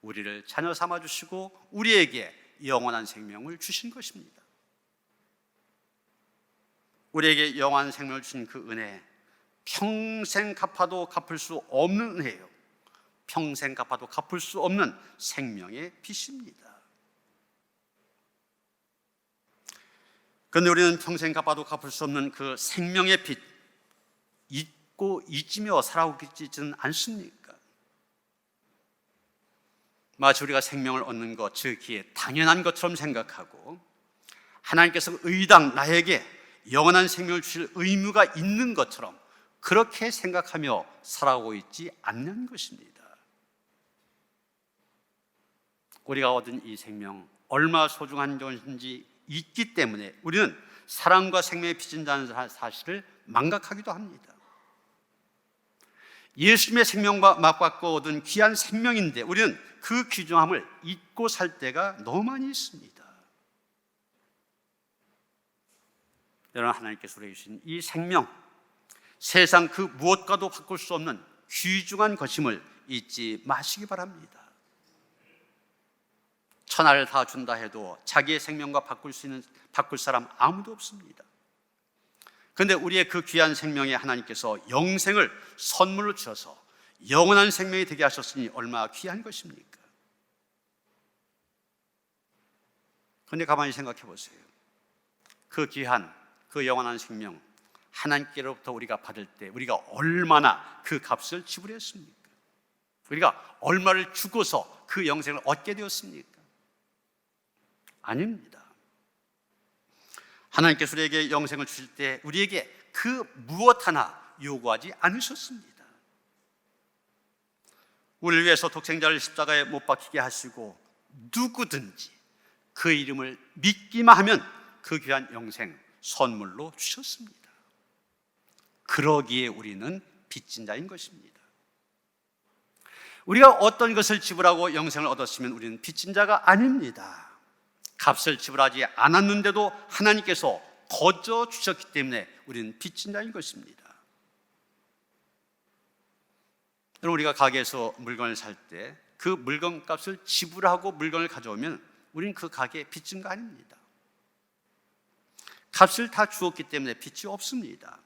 우리를 자녀 삼아 주시고 우리에게 영원한 생명을 주신 것입니다. 우리에게 영원한 생명을 주신 그 은혜, 평생 갚아도 갚을 수 없는 은혜예요. 평생 갚아도 갚을 수 없는 생명의 빚입니다. 그런데 우리는 평생 갚아도 갚을 수 없는 그 생명의 빚 잊고 잊으며 살아오고 있지는 않습니까? 마치 우리가 생명을 얻는 것, 즉기에 당연한 것처럼 생각하고 하나님께서 의당 나에게 영원한 생명을 주실 의무가 있는 것처럼 그렇게 생각하며 살아오고 있지 않는 것입니다. 우리가 얻은 이 생명 얼마나 소중한 것인지 있기 때문에 우리는 사랑과 생명의 빚진 자는 사실을 망각하기도 합니다. 예수님의 생명과 맞바꿔 얻은 귀한 생명인데 우리는 그 귀중함을 잊고 살 때가 너무 많이 있습니다. 여러분, 하나님께서 우리에게 주신 이 생명, 세상 그 무엇과도 바꿀 수 없는 귀중한 것임을 잊지 마시기 바랍니다. 천하를 다 준다 해도 자기의 생명과 바꿀 사람 아무도 없습니다. 그런데 우리의 그 귀한 생명에 하나님께서 영생을 선물로 주셔서 영원한 생명이 되게 하셨으니 얼마나 귀한 것입니까? 그런데 가만히 생각해 보세요. 그 귀한, 그 영원한 생명 하나님께로부터 우리가 받을 때 우리가 얼마나 그 값을 지불했습니까? 우리가 얼마를 주고서 그 영생을 얻게 되었습니까? 아닙니다. 하나님께서 우리에게 영생을 주실 때 우리에게 그 무엇 하나 요구하지 않으셨습니다. 우리를 위해서 독생자를 십자가에 못 박히게 하시고 누구든지 그 이름을 믿기만 하면 그 귀한 영생 선물로 주셨습니다. 그러기에 우리는 빚진 자인 것입니다. 우리가 어떤 것을 지불하고 영생을 얻었으면 우리는 빚진 자가 아닙니다. 값을 지불하지 않았는데도 하나님께서 거저 주셨기 때문에 우리는 빚진 자인 것입니다. 여러분, 우리가 가게에서 물건을 살 때 그 물건 값을 지불하고 물건을 가져오면 우리는 그 가게에 빚진 거 아닙니다. 값을 다 주었기 때문에 빚이 없습니다.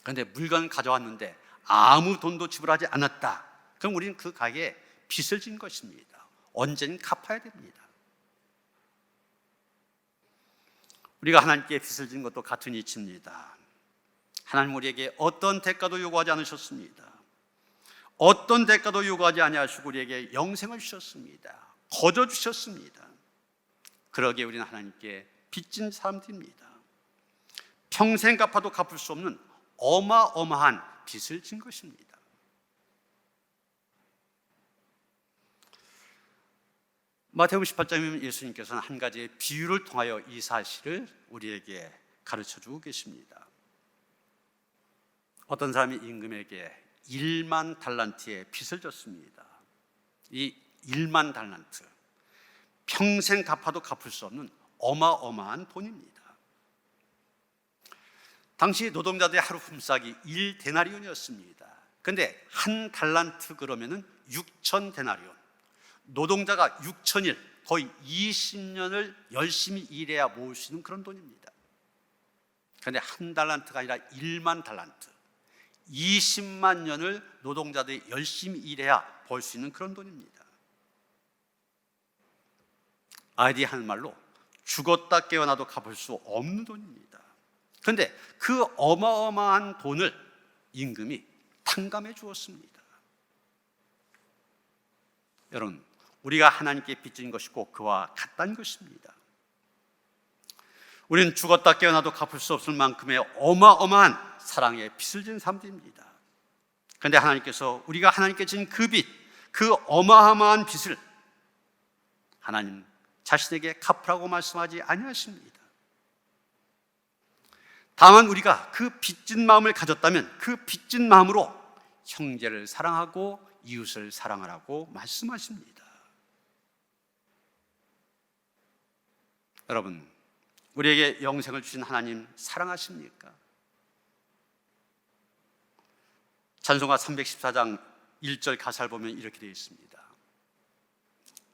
그런데 물건 가져왔는데 아무 돈도 지불하지 않았다. 그럼 우리는 그 가게에 빚을 진 것입니다. 언제는 갚아야 됩니다. 우리가 하나님께 빚을 진 것도 같은 이치입니다. 하나님 우리에게 어떤 대가도 요구하지 않으셨습니다. 어떤 대가도 요구하지 아니하시고 우리에게 영생을 주셨습니다. 거저 주셨습니다. 그러기에 우리는 하나님께 빚진 사람들입니다. 평생 갚아도 갚을 수 없는 어마어마한 빚을 진 것입니다. 마태복음 18장이면 예수님께서는 한 가지의 비유를 통하여 이 사실을 우리에게 가르쳐주고 계십니다. 어떤 사람이 임금에게 1만 달란트의 빚을 졌습니다. 이 1만 달란트, 평생 갚아도 갚을 수 없는 어마어마한 돈입니다. 당시 노동자들의 하루 품삯이 1데나리온이었습니다. 그런데 한 달란트 그러면은 6천 데나리온. 노동자가 6천일, 거의 20년을 열심히 일해야 모을 수 있는 그런 돈입니다. 그런데 한 달란트가 아니라 1만 달란트, 20만 년을 노동자들이 열심히 일해야 벌 수 있는 그런 돈입니다. 아이들이 하는 말로 죽었다 깨어나도 갚을 수 없는 돈입니다. 그런데 그 어마어마한 돈을 임금이 탕감해 주었습니다. 여러분, 우리가 하나님께 빚진 것이 꼭 그와 같다는 것입니다. 우리는 죽었다 깨어나도 갚을 수 없을 만큼의 어마어마한 사랑의 빚을 진 사람들입니다. 그런데 하나님께서 우리가 하나님께 진 그 빚, 그 어마어마한 빚을 하나님 자신에게 갚으라고 말씀하지 아니하십니다. 다만 우리가 그 빚진 마음을 가졌다면 그 빚진 마음으로 형제를 사랑하고 이웃을 사랑하라고 말씀하십니다. 여러분, 우리에게 영생을 주신 하나님 사랑하십니까? 찬송가 314장 1절 가사를 보면 이렇게 되어 있습니다.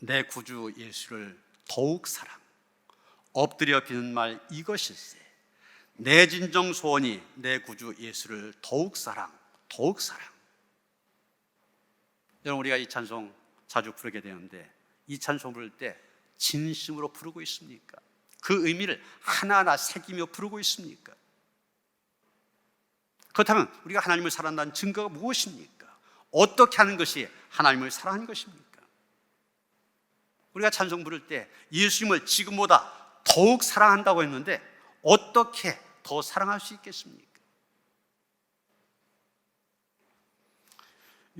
내 구주 예수를 더욱 사랑, 엎드려 비는 말 이것일세. 내 진정 소원이 내 구주 예수를 더욱 사랑, 더욱 사랑. 여러분, 우리가 이 찬송 자주 부르게 되는데 이 찬송 부를 때 진심으로 부르고 있습니까? 그 의미를 하나하나 새기며 부르고 있습니까? 그렇다면 우리가 하나님을 사랑한다는 증거가 무엇입니까? 어떻게 하는 것이 하나님을 사랑하는 것입니까? 우리가 찬송 부를 때 예수님을 지금보다 더욱 사랑한다고 했는데 어떻게 더 사랑할 수 있겠습니까?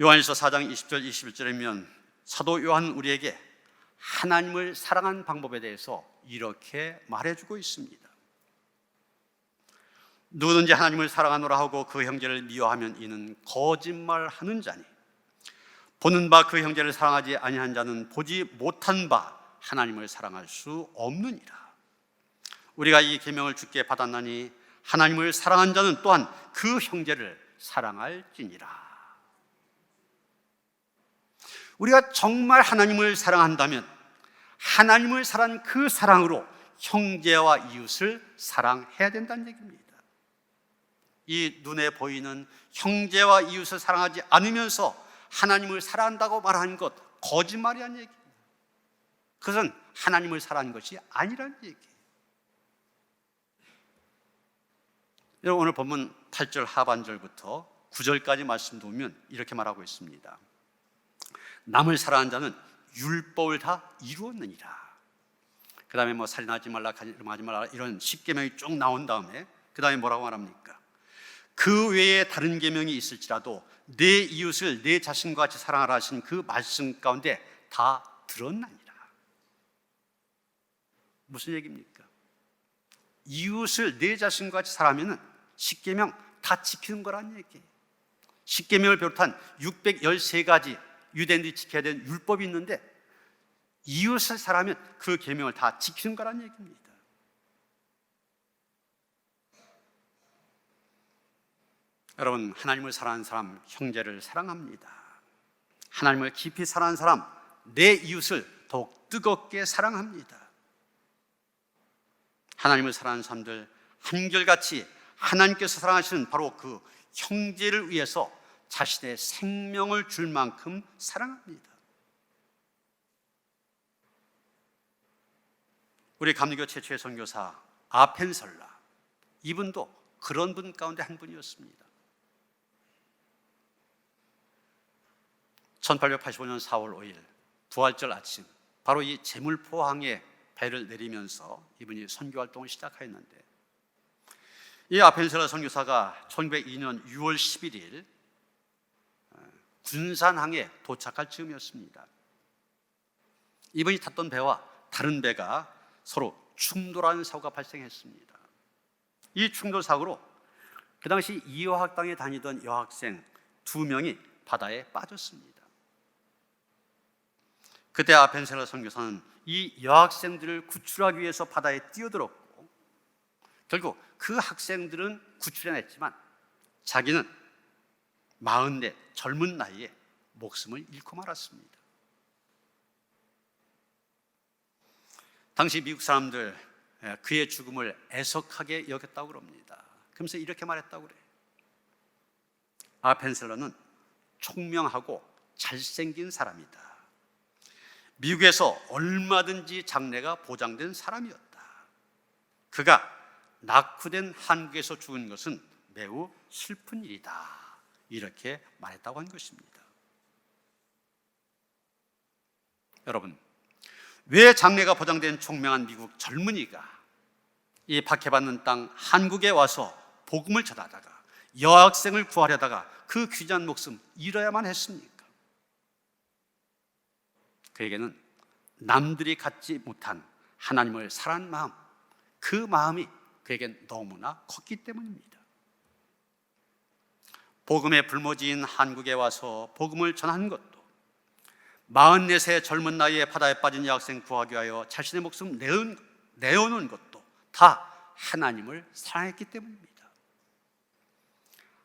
요한일서 4장 20절 21절이면 사도 요한은 우리에게 하나님을 사랑하는 방법에 대해서 이렇게 말해주고 있습니다. 누구든지 하나님을 사랑하노라 하고 그 형제를 미워하면 이는 거짓말하는 자니 보는 바 그 형제를 사랑하지 아니한 자는 보지 못한 바 하나님을 사랑할 수 없느니라. 우리가 이 계명을 주께 받았나니 하나님을 사랑한 자는 또한 그 형제를 사랑할지니라. 우리가 정말 하나님을 사랑한다면 하나님을 사랑한 그 사랑으로 형제와 이웃을 사랑해야 된다는 얘기입니다. 이 눈에 보이는 형제와 이웃을 사랑하지 않으면서 하나님을 사랑한다고 말하는 것 거짓말이라는 얘기입니다. 그것은 하나님을 사랑하는 것이 아니라는 얘기예요. 여러분, 오늘 본문 8절 하반절부터 9절까지 말씀 보면 이렇게 말하고 있습니다. 남을 사랑하는 자는 율법을 다 이루었느니라. 그 다음에 뭐 살인하지 말라, 가늠하지 말라 이런 10계명이 쭉 나온 다음에 그 다음에 뭐라고 말합니까? 그 외에 다른 계명이 있을지라도 내 이웃을 내 자신과 같이 사랑하라 하신 그 말씀 가운데 다 들었나니라. 무슨 얘기입니까? 이웃을 내 자신과 같이 사랑하면 10계명 다 지키는 거란 얘기예요. 10계명을 비롯한 613가지 유대인들이 지켜야 되는 율법이 있는데 이웃을 사랑하면 그 계명을 다 지키는 거란 얘기입니다. 여러분, 하나님을 사랑하는 사람 형제를 사랑합니다. 하나님을 깊이 사랑하는 사람 내 이웃을 더욱 뜨겁게 사랑합니다. 하나님을 사랑하는 사람들 한결같이 하나님께서 사랑하시는 바로 그 형제를 위해서 자신의 생명을 줄 만큼 사랑합니다. 우리 감리교 최초의 선교사 아펜설라, 이분도 그런 분 가운데 한 분이었습니다. 1885년 4월 5일 부활절 아침, 바로 이 제물포항에 배를 내리면서 이분이 선교활동을 시작하였는데, 이 아펜셀라 선교사가 1902년 6월 11일 군산항에 도착할 즈음이었습니다. 이분이 탔던 배와 다른 배가 서로 충돌하는 사고가 발생했습니다. 이 충돌 사고로 그 당시 이화학당에 다니던 여학생 2명이 바다에 빠졌습니다. 그때 아펜셀라 선교사는 이 여학생들을 구출하기 위해서 바다에 뛰어들었고, 결국 그 학생들은 구출해냈지만 자기는 44 젊은 나이에 목숨을 잃고 말았습니다. 당시 미국 사람들 그의 죽음을 애석하게 여겼다고 그럽니다. 그러면서 이렇게 말했다고 그래요. 아펜셀러는 총명하고 잘생긴 사람이다. 미국에서 얼마든지 장래가 보장된 사람이었다. 그가 낙후된 한국에서 죽은 것은 매우 슬픈 일이다. 이렇게 말했다고 한 것입니다. 여러분, 왜 장래가 보장된 총명한 미국 젊은이가 이 박해받는 땅 한국에 와서 복음을 전하다가 여학생을 구하려다가 그 귀한 목숨 잃어야만 했습니까? 그에게는 남들이 갖지 못한 하나님을 사랑하는 마음, 그 마음이 그에겐 너무나 컸기 때문입니다. 복음의 불모지인 한국에 와서 복음을 전한 것도, 44세 젊은 나이에 바다에 빠진 여학생 구하기 위하여 자신의 목숨 내어놓은 것도 다 하나님을 사랑했기 때문입니다.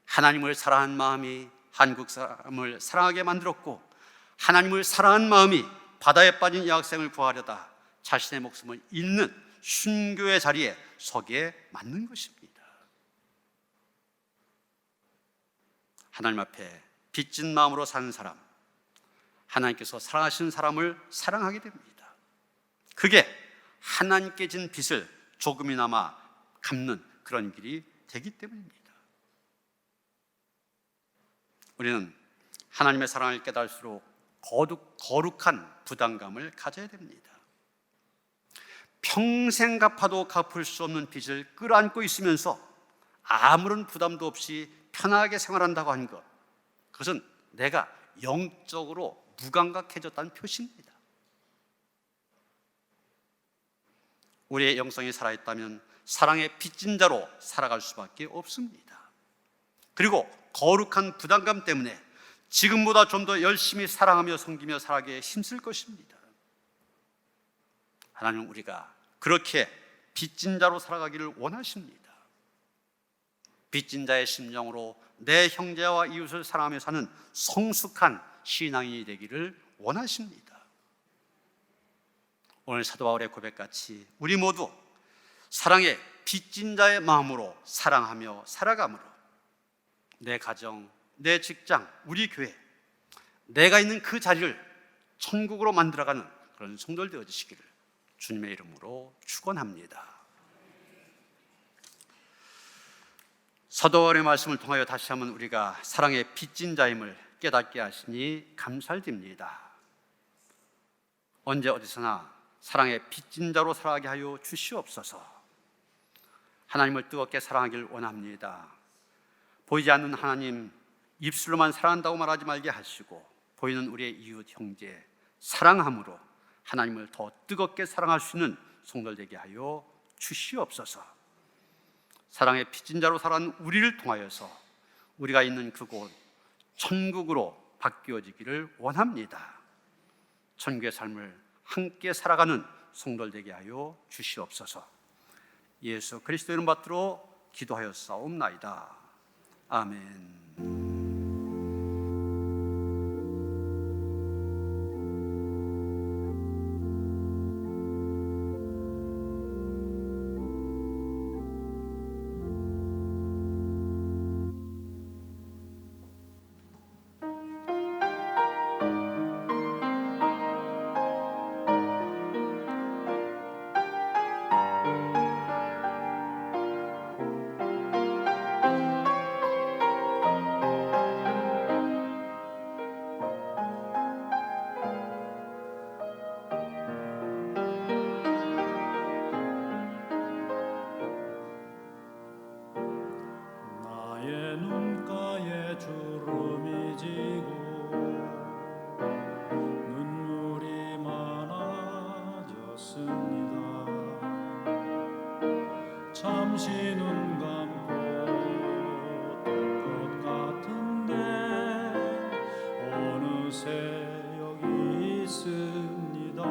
하나님을 사랑한 마음이 한국 사람을 사랑하게 만들었고, 하나님을 사랑한 마음이 바다에 빠진 여학생을 구하려다 자신의 목숨을 잃는 순교의 자리에 서기에 맞는 것입니다. 하나님 앞에 빚진 마음으로 사는 사람, 하나님께서 사랑하시는 사람을 사랑하게 됩니다. 그게 하나님께 진 빚을 조금이나마 갚는 그런 길이 되기 때문입니다. 우리는 하나님의 사랑을 깨달을수록 거룩한 부담감을 가져야 됩니다. 평생 갚아도 갚을 수 없는 빚을 끌어안고 있으면서 아무런 부담도 없이 편하게 생활한다고 하는 것, 그것은 내가 영적으로 무감각해졌다는 표시입니다. 우리의 영성이 살아있다면 사랑의 빚진 자로 살아갈 수밖에 없습니다. 그리고 거룩한 부담감 때문에 지금보다 좀 더 열심히 사랑하며 섬기며 살아가기에 힘쓸 것입니다. 하나님은 우리가 그렇게 빚진 자로 살아가기를 원하십니다. 빚진 자의 심정으로 내 형제와 이웃을 사랑하며 사는 성숙한 신앙인이 되기를 원하십니다. 오늘 사도 바울의 고백같이 우리 모두 사랑의 빚진 자의 마음으로 사랑하며 살아가므로 내 가정, 내 직장, 우리 교회, 내가 있는 그 자리를 천국으로 만들어가는 그런 성도들 되어주시기를 주님의 이름으로 축원합니다. 사도 바울의 말씀을 통하여 다시 한번 우리가 사랑의 빚진 자임을 깨닫게 하시니 감사드립니다. 언제 어디서나 사랑의 빚진 자로 살아가게 하여 주시옵소서. 하나님을 뜨겁게 사랑하길 원합니다. 보이지 않는 하나님, 입술로만 사랑한다고 말하지 말게 하시고 보이는 우리의 이웃 형제 사랑함으로 하나님을 더 뜨겁게 사랑할 수 있는 성도들 되게 하여 주시옵소서. 사랑의 빚진 자로 살아가는 우리를 통하여서 우리가 있는 그곳 천국으로 바뀌어지기를 원합니다. 천국의 삶을 함께 살아가는 성도들 되게 하여 주시옵소서. 예수 그리스도 이름 받들어 기도하였사옵나이다. 아멘. 잠시 눈 감고 뜰 것 같은데 어느새 여기 있습니다.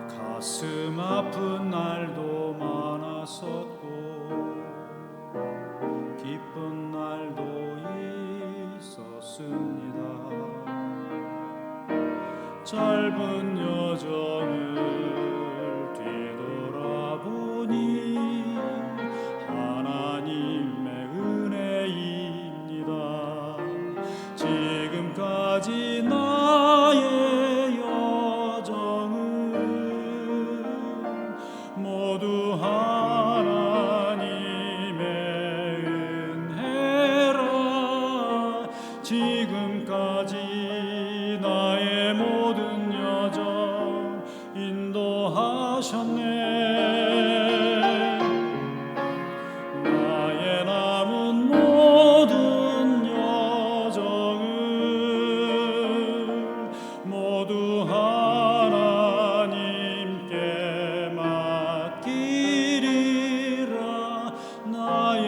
가슴 아픈 날도 많았었고 기쁜 날도 있었습니다. 짧은 여정을 뒤돌아보니 하나님의 은혜입니다. 지금까지 나의 여정은 모두 하나님의 은혜라. 지금까지 나의 모든 여정 인도하셨네. 나의 남은 모든 여정을 모두 하나님께 맡기리라. 나의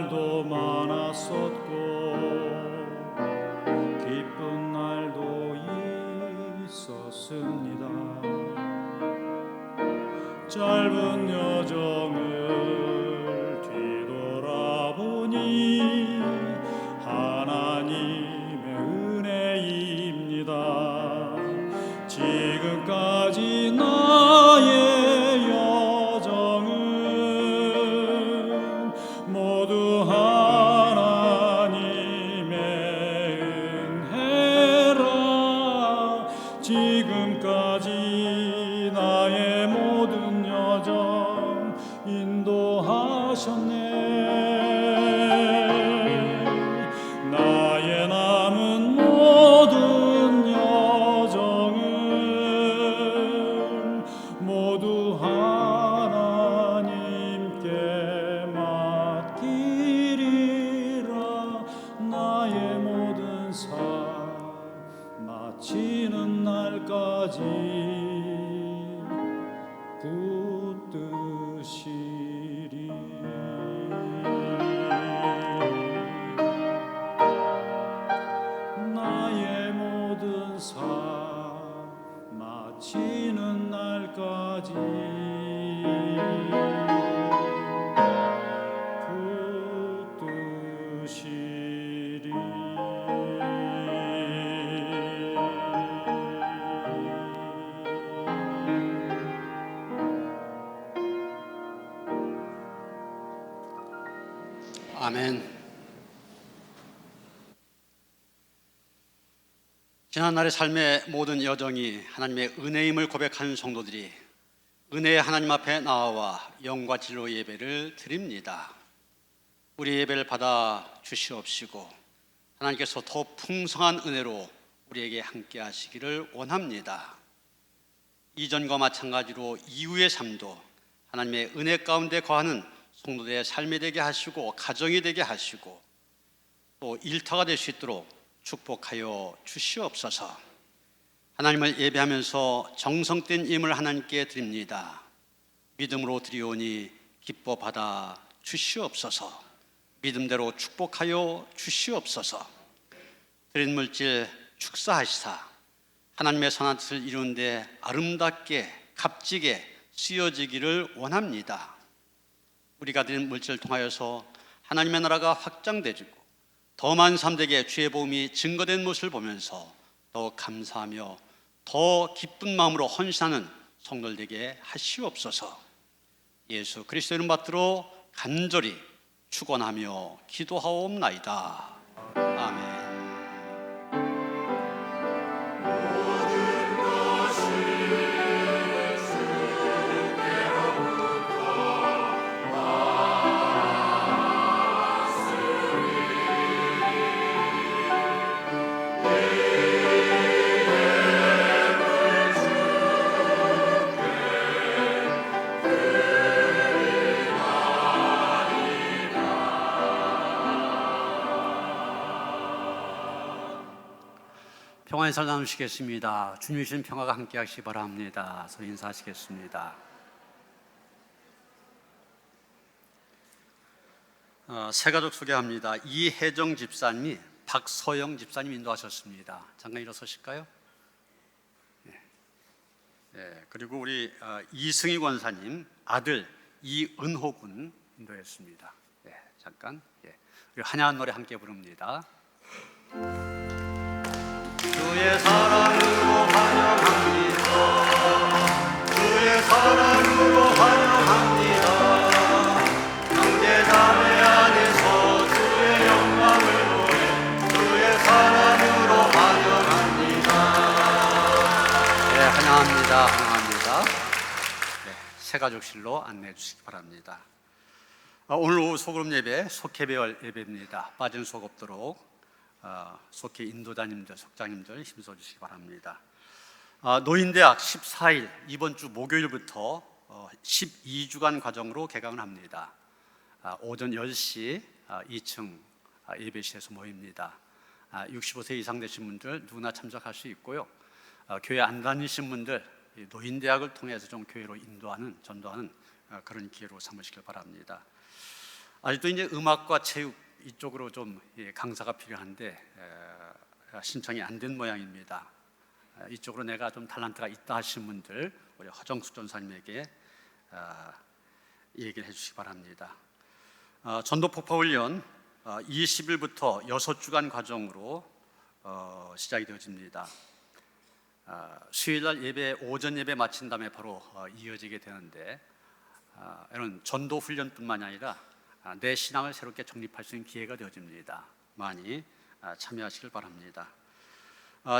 날도 많았었고 기쁜 날도 있었습니다. 짧은 여정을 뒤돌아보니 하나님의 은혜입니다. 지금까지 나의 여정은 모두 하나님의 은혜라. 지금까지 나의 모든 여정 인도하셨네. 나의 남은 모든 여정은 모두 하나님께 맡기리라. 나의 모든 삶 마치는 날까지 붙드시리. 나의 모든 삶 마치는 날까지 붙드시리. 아멘. 지난날의 삶의 모든 여정이 하나님의 은혜임을 고백하는 성도들이 은혜의 하나님 앞에 나와 영과 진로 예배를 드립니다. 우리 예배를 받아 주시옵시고 하나님께서 더 풍성한 은혜로 우리에게 함께 하시기를 원합니다. 이전과 마찬가지로 이후의 삶도 하나님의 은혜 가운데 거하는 성도들의 삶이 되게 하시고 가정이 되게 하시고 또 일터가 될 수 있도록 축복하여 주시옵소서. 하나님을 예배하면서 정성된 임을 하나님께 드립니다. 믿음으로 드리오니 기뻐 받아 주시옵소서. 믿음대로 축복하여 주시옵소서. 드린 물질 축사하시사 하나님의 선한 뜻을 이루는데 아름답게 값지게 쓰여지기를 원합니다. 우리가 드린 물질을 통하여서 하나님의 나라가 확장되고 더 많은 사람들에게 주의 복음이 증거된 모습을 보면서 더 감사하며 더 기쁜 마음으로 헌신하는 성도들 되게 하시옵소서. 예수 그리스도 이름 받들어 간절히 축원하며 기도하옵나이다. 아멘. 평안의 살 나누시겠습니다. 주님 주신 평화가 함께 하시기 바랍니다. 서로 인사하시겠습니다. 새가족 소개합니다. 이혜정 집사님이 박서영 집사님 인도하셨습니다. 잠깐 일어서실까요? 네, 그리고 우리 이승희 권사님 아들 이은호 군 인도했습니다. 네, 잠깐. 그리고 한야한 노래 함께 부릅니다. 주의 사랑으로 환영합니다. 주의 사랑으로 환영합니다. 형제자매 안에서 주의 영광을 보내 주의 사랑으로 환영합니다. 네, 환영합니다. 환영합니다. 네, 새가족실로 안내해 주시기 바랍니다. 오늘 오후 소그룹 예배 속회배열 예배입니다. 빠진 속 없도록 속회 인도자님들, 속장님들 힘써 주시기 바랍니다. 노인대학 14일 이번 주 목요일부터 12주간 과정으로 개강을 합니다. 오전 10시 2층 예배실에서 모입니다. 65세 이상 되신 분들 누구나 참석할 수 있고요. 교회 안 다니신 분들 노인대학을 통해서 좀 교회로 인도하는, 전도하는 그런 기회로 삼으시길 바랍니다. 아직도 이제 음악과 체육 이쪽으로 좀 강사가 필요한데 신청이 안 된 모양입니다. 이쪽으로 내가 좀 탤런트가 있다 하시는 분들 우리 허정수 전사님에게 얘기를 해주시기 바랍니다. 전도 폭파 훈련 20일부터 6주간 과정으로 시작이 되어집니다. 수요일날 예배 오전 예배 마친 다음에 바로 이어지게 되는데 이런 전도 훈련뿐만이 아니라 내 신앙을 새롭게 정립할 수 있는 기회가 되어집니다. 많이 참여하시길 바랍니다.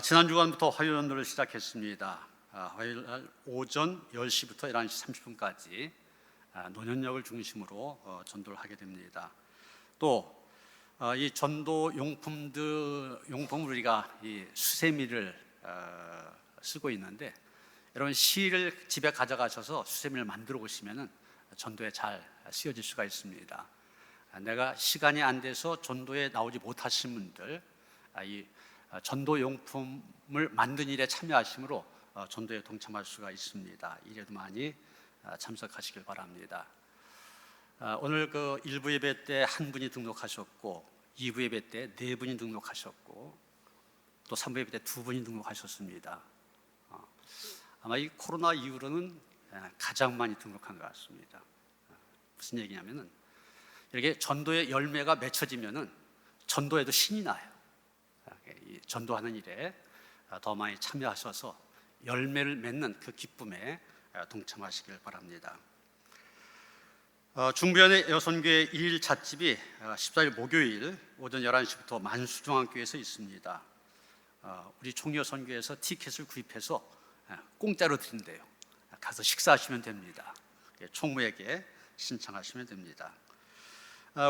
지난 주간부터 화요일 전도를 시작했습니다. 화요일 오전 10시부터 11시 30분까지 노년역을 중심으로 전도를 하게 됩니다. 또 이 전도 용품을 우리가 이 수세미를 쓰고 있는데 여러분 실을 집에 가져가셔서 수세미를 만들어 오시면은 전도에 잘 쓰여질 수가 있습니다. 내가 시간이 안 돼서 전도에 나오지 못하신 분들 이 전도 용품을 만든 일에 참여하심으로 전도에 동참할 수가 있습니다. 이래도 많이 참석하시길 바랍니다. 오늘 그 1부 예배 때 한 분이 등록하셨고 2부 예배 때 4분이 등록하셨고 또 3부 예배 때 2분이 등록하셨습니다. 아마 이 코로나 이후로는 가장 많이 등록한 것 같습니다. 무슨 얘기냐면은 이렇게 전도의 열매가 맺혀지면은 전도에도 신이 나요. 전도하는 일에 더 많이 참여하셔서 열매를 맺는 그 기쁨에 동참하시길 바랍니다. 중부연의 여선교회 2일 찻집이 14일 목요일 오전 11시부터 만수중앙교회에서 있습니다. 우리 총여선교회에서 티켓을 구입해서 공짜로 드린대요. 가서 식사하시면 됩니다. 총무에게 신청하시면 됩니다.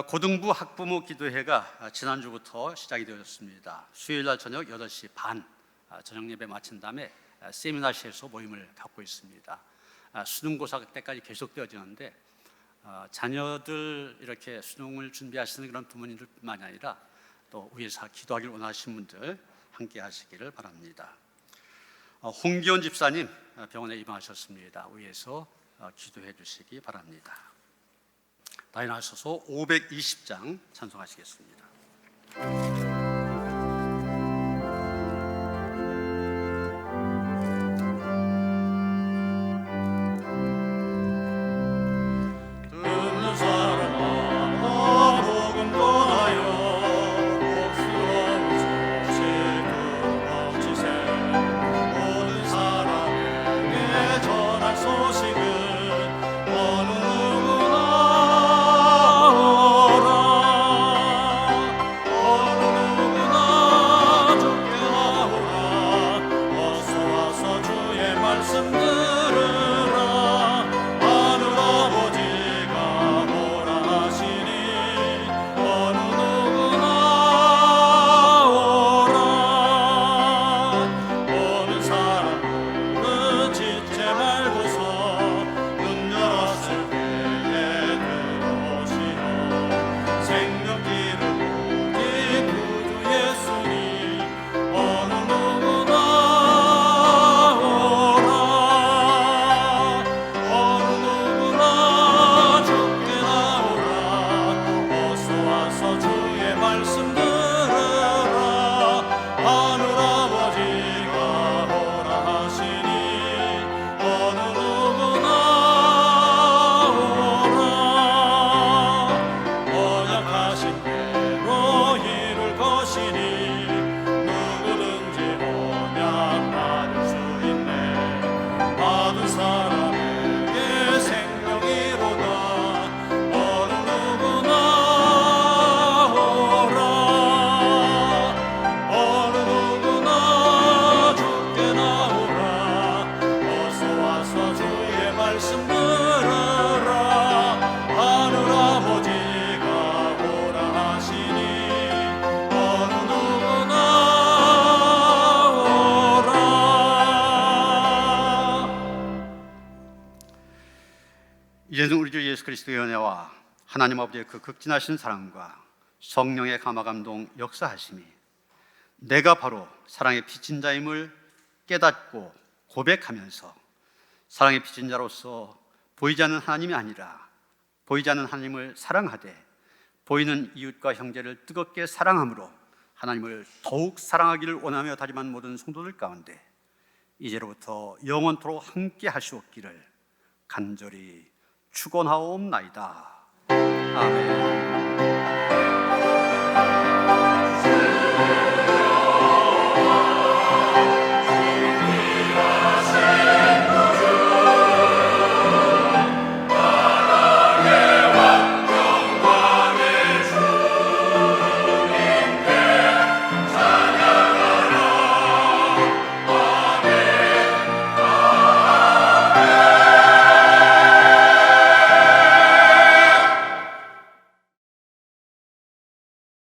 고등부 학부모 기도회가 지난주부터 시작이 되었습니다. 수요일날 저녁 8시 반 저녁 예배 마친 다음에 세미나실에서 모임을 갖고 있습니다. 수능고사 때까지 계속되어지는데 자녀들 이렇게 수능을 준비하시는 그런 부모님들뿐만이 아니라 또 위에서 기도하기를 원하시는 분들 함께 하시기를 바랍니다. 홍기원 집사님 병원에 입원하셨습니다. 위에서 기도해 주시기 바랍니다. 다 일어나셔서 520장 찬송하시겠습니다. 이제는 우리 주 예수 그리스도의 은혜와 하나님 아버지의 그 극진하신 사랑과 성령의 감화감동 역사하심이 내가 바로 사랑의 빚진 자임을 깨닫고 고백하면서 사랑의 빚진 자로서 보이지 않는 하나님이 아니라 보이지 않는 하나님을 사랑하되 보이는 이웃과 형제를 뜨겁게 사랑함으로 하나님을 더욱 사랑하기를 원하며 다짐한 모든 성도들 가운데 이제로부터 영원토록 함께 하시옵기를 간절히 축원하옵나이다. 아멘.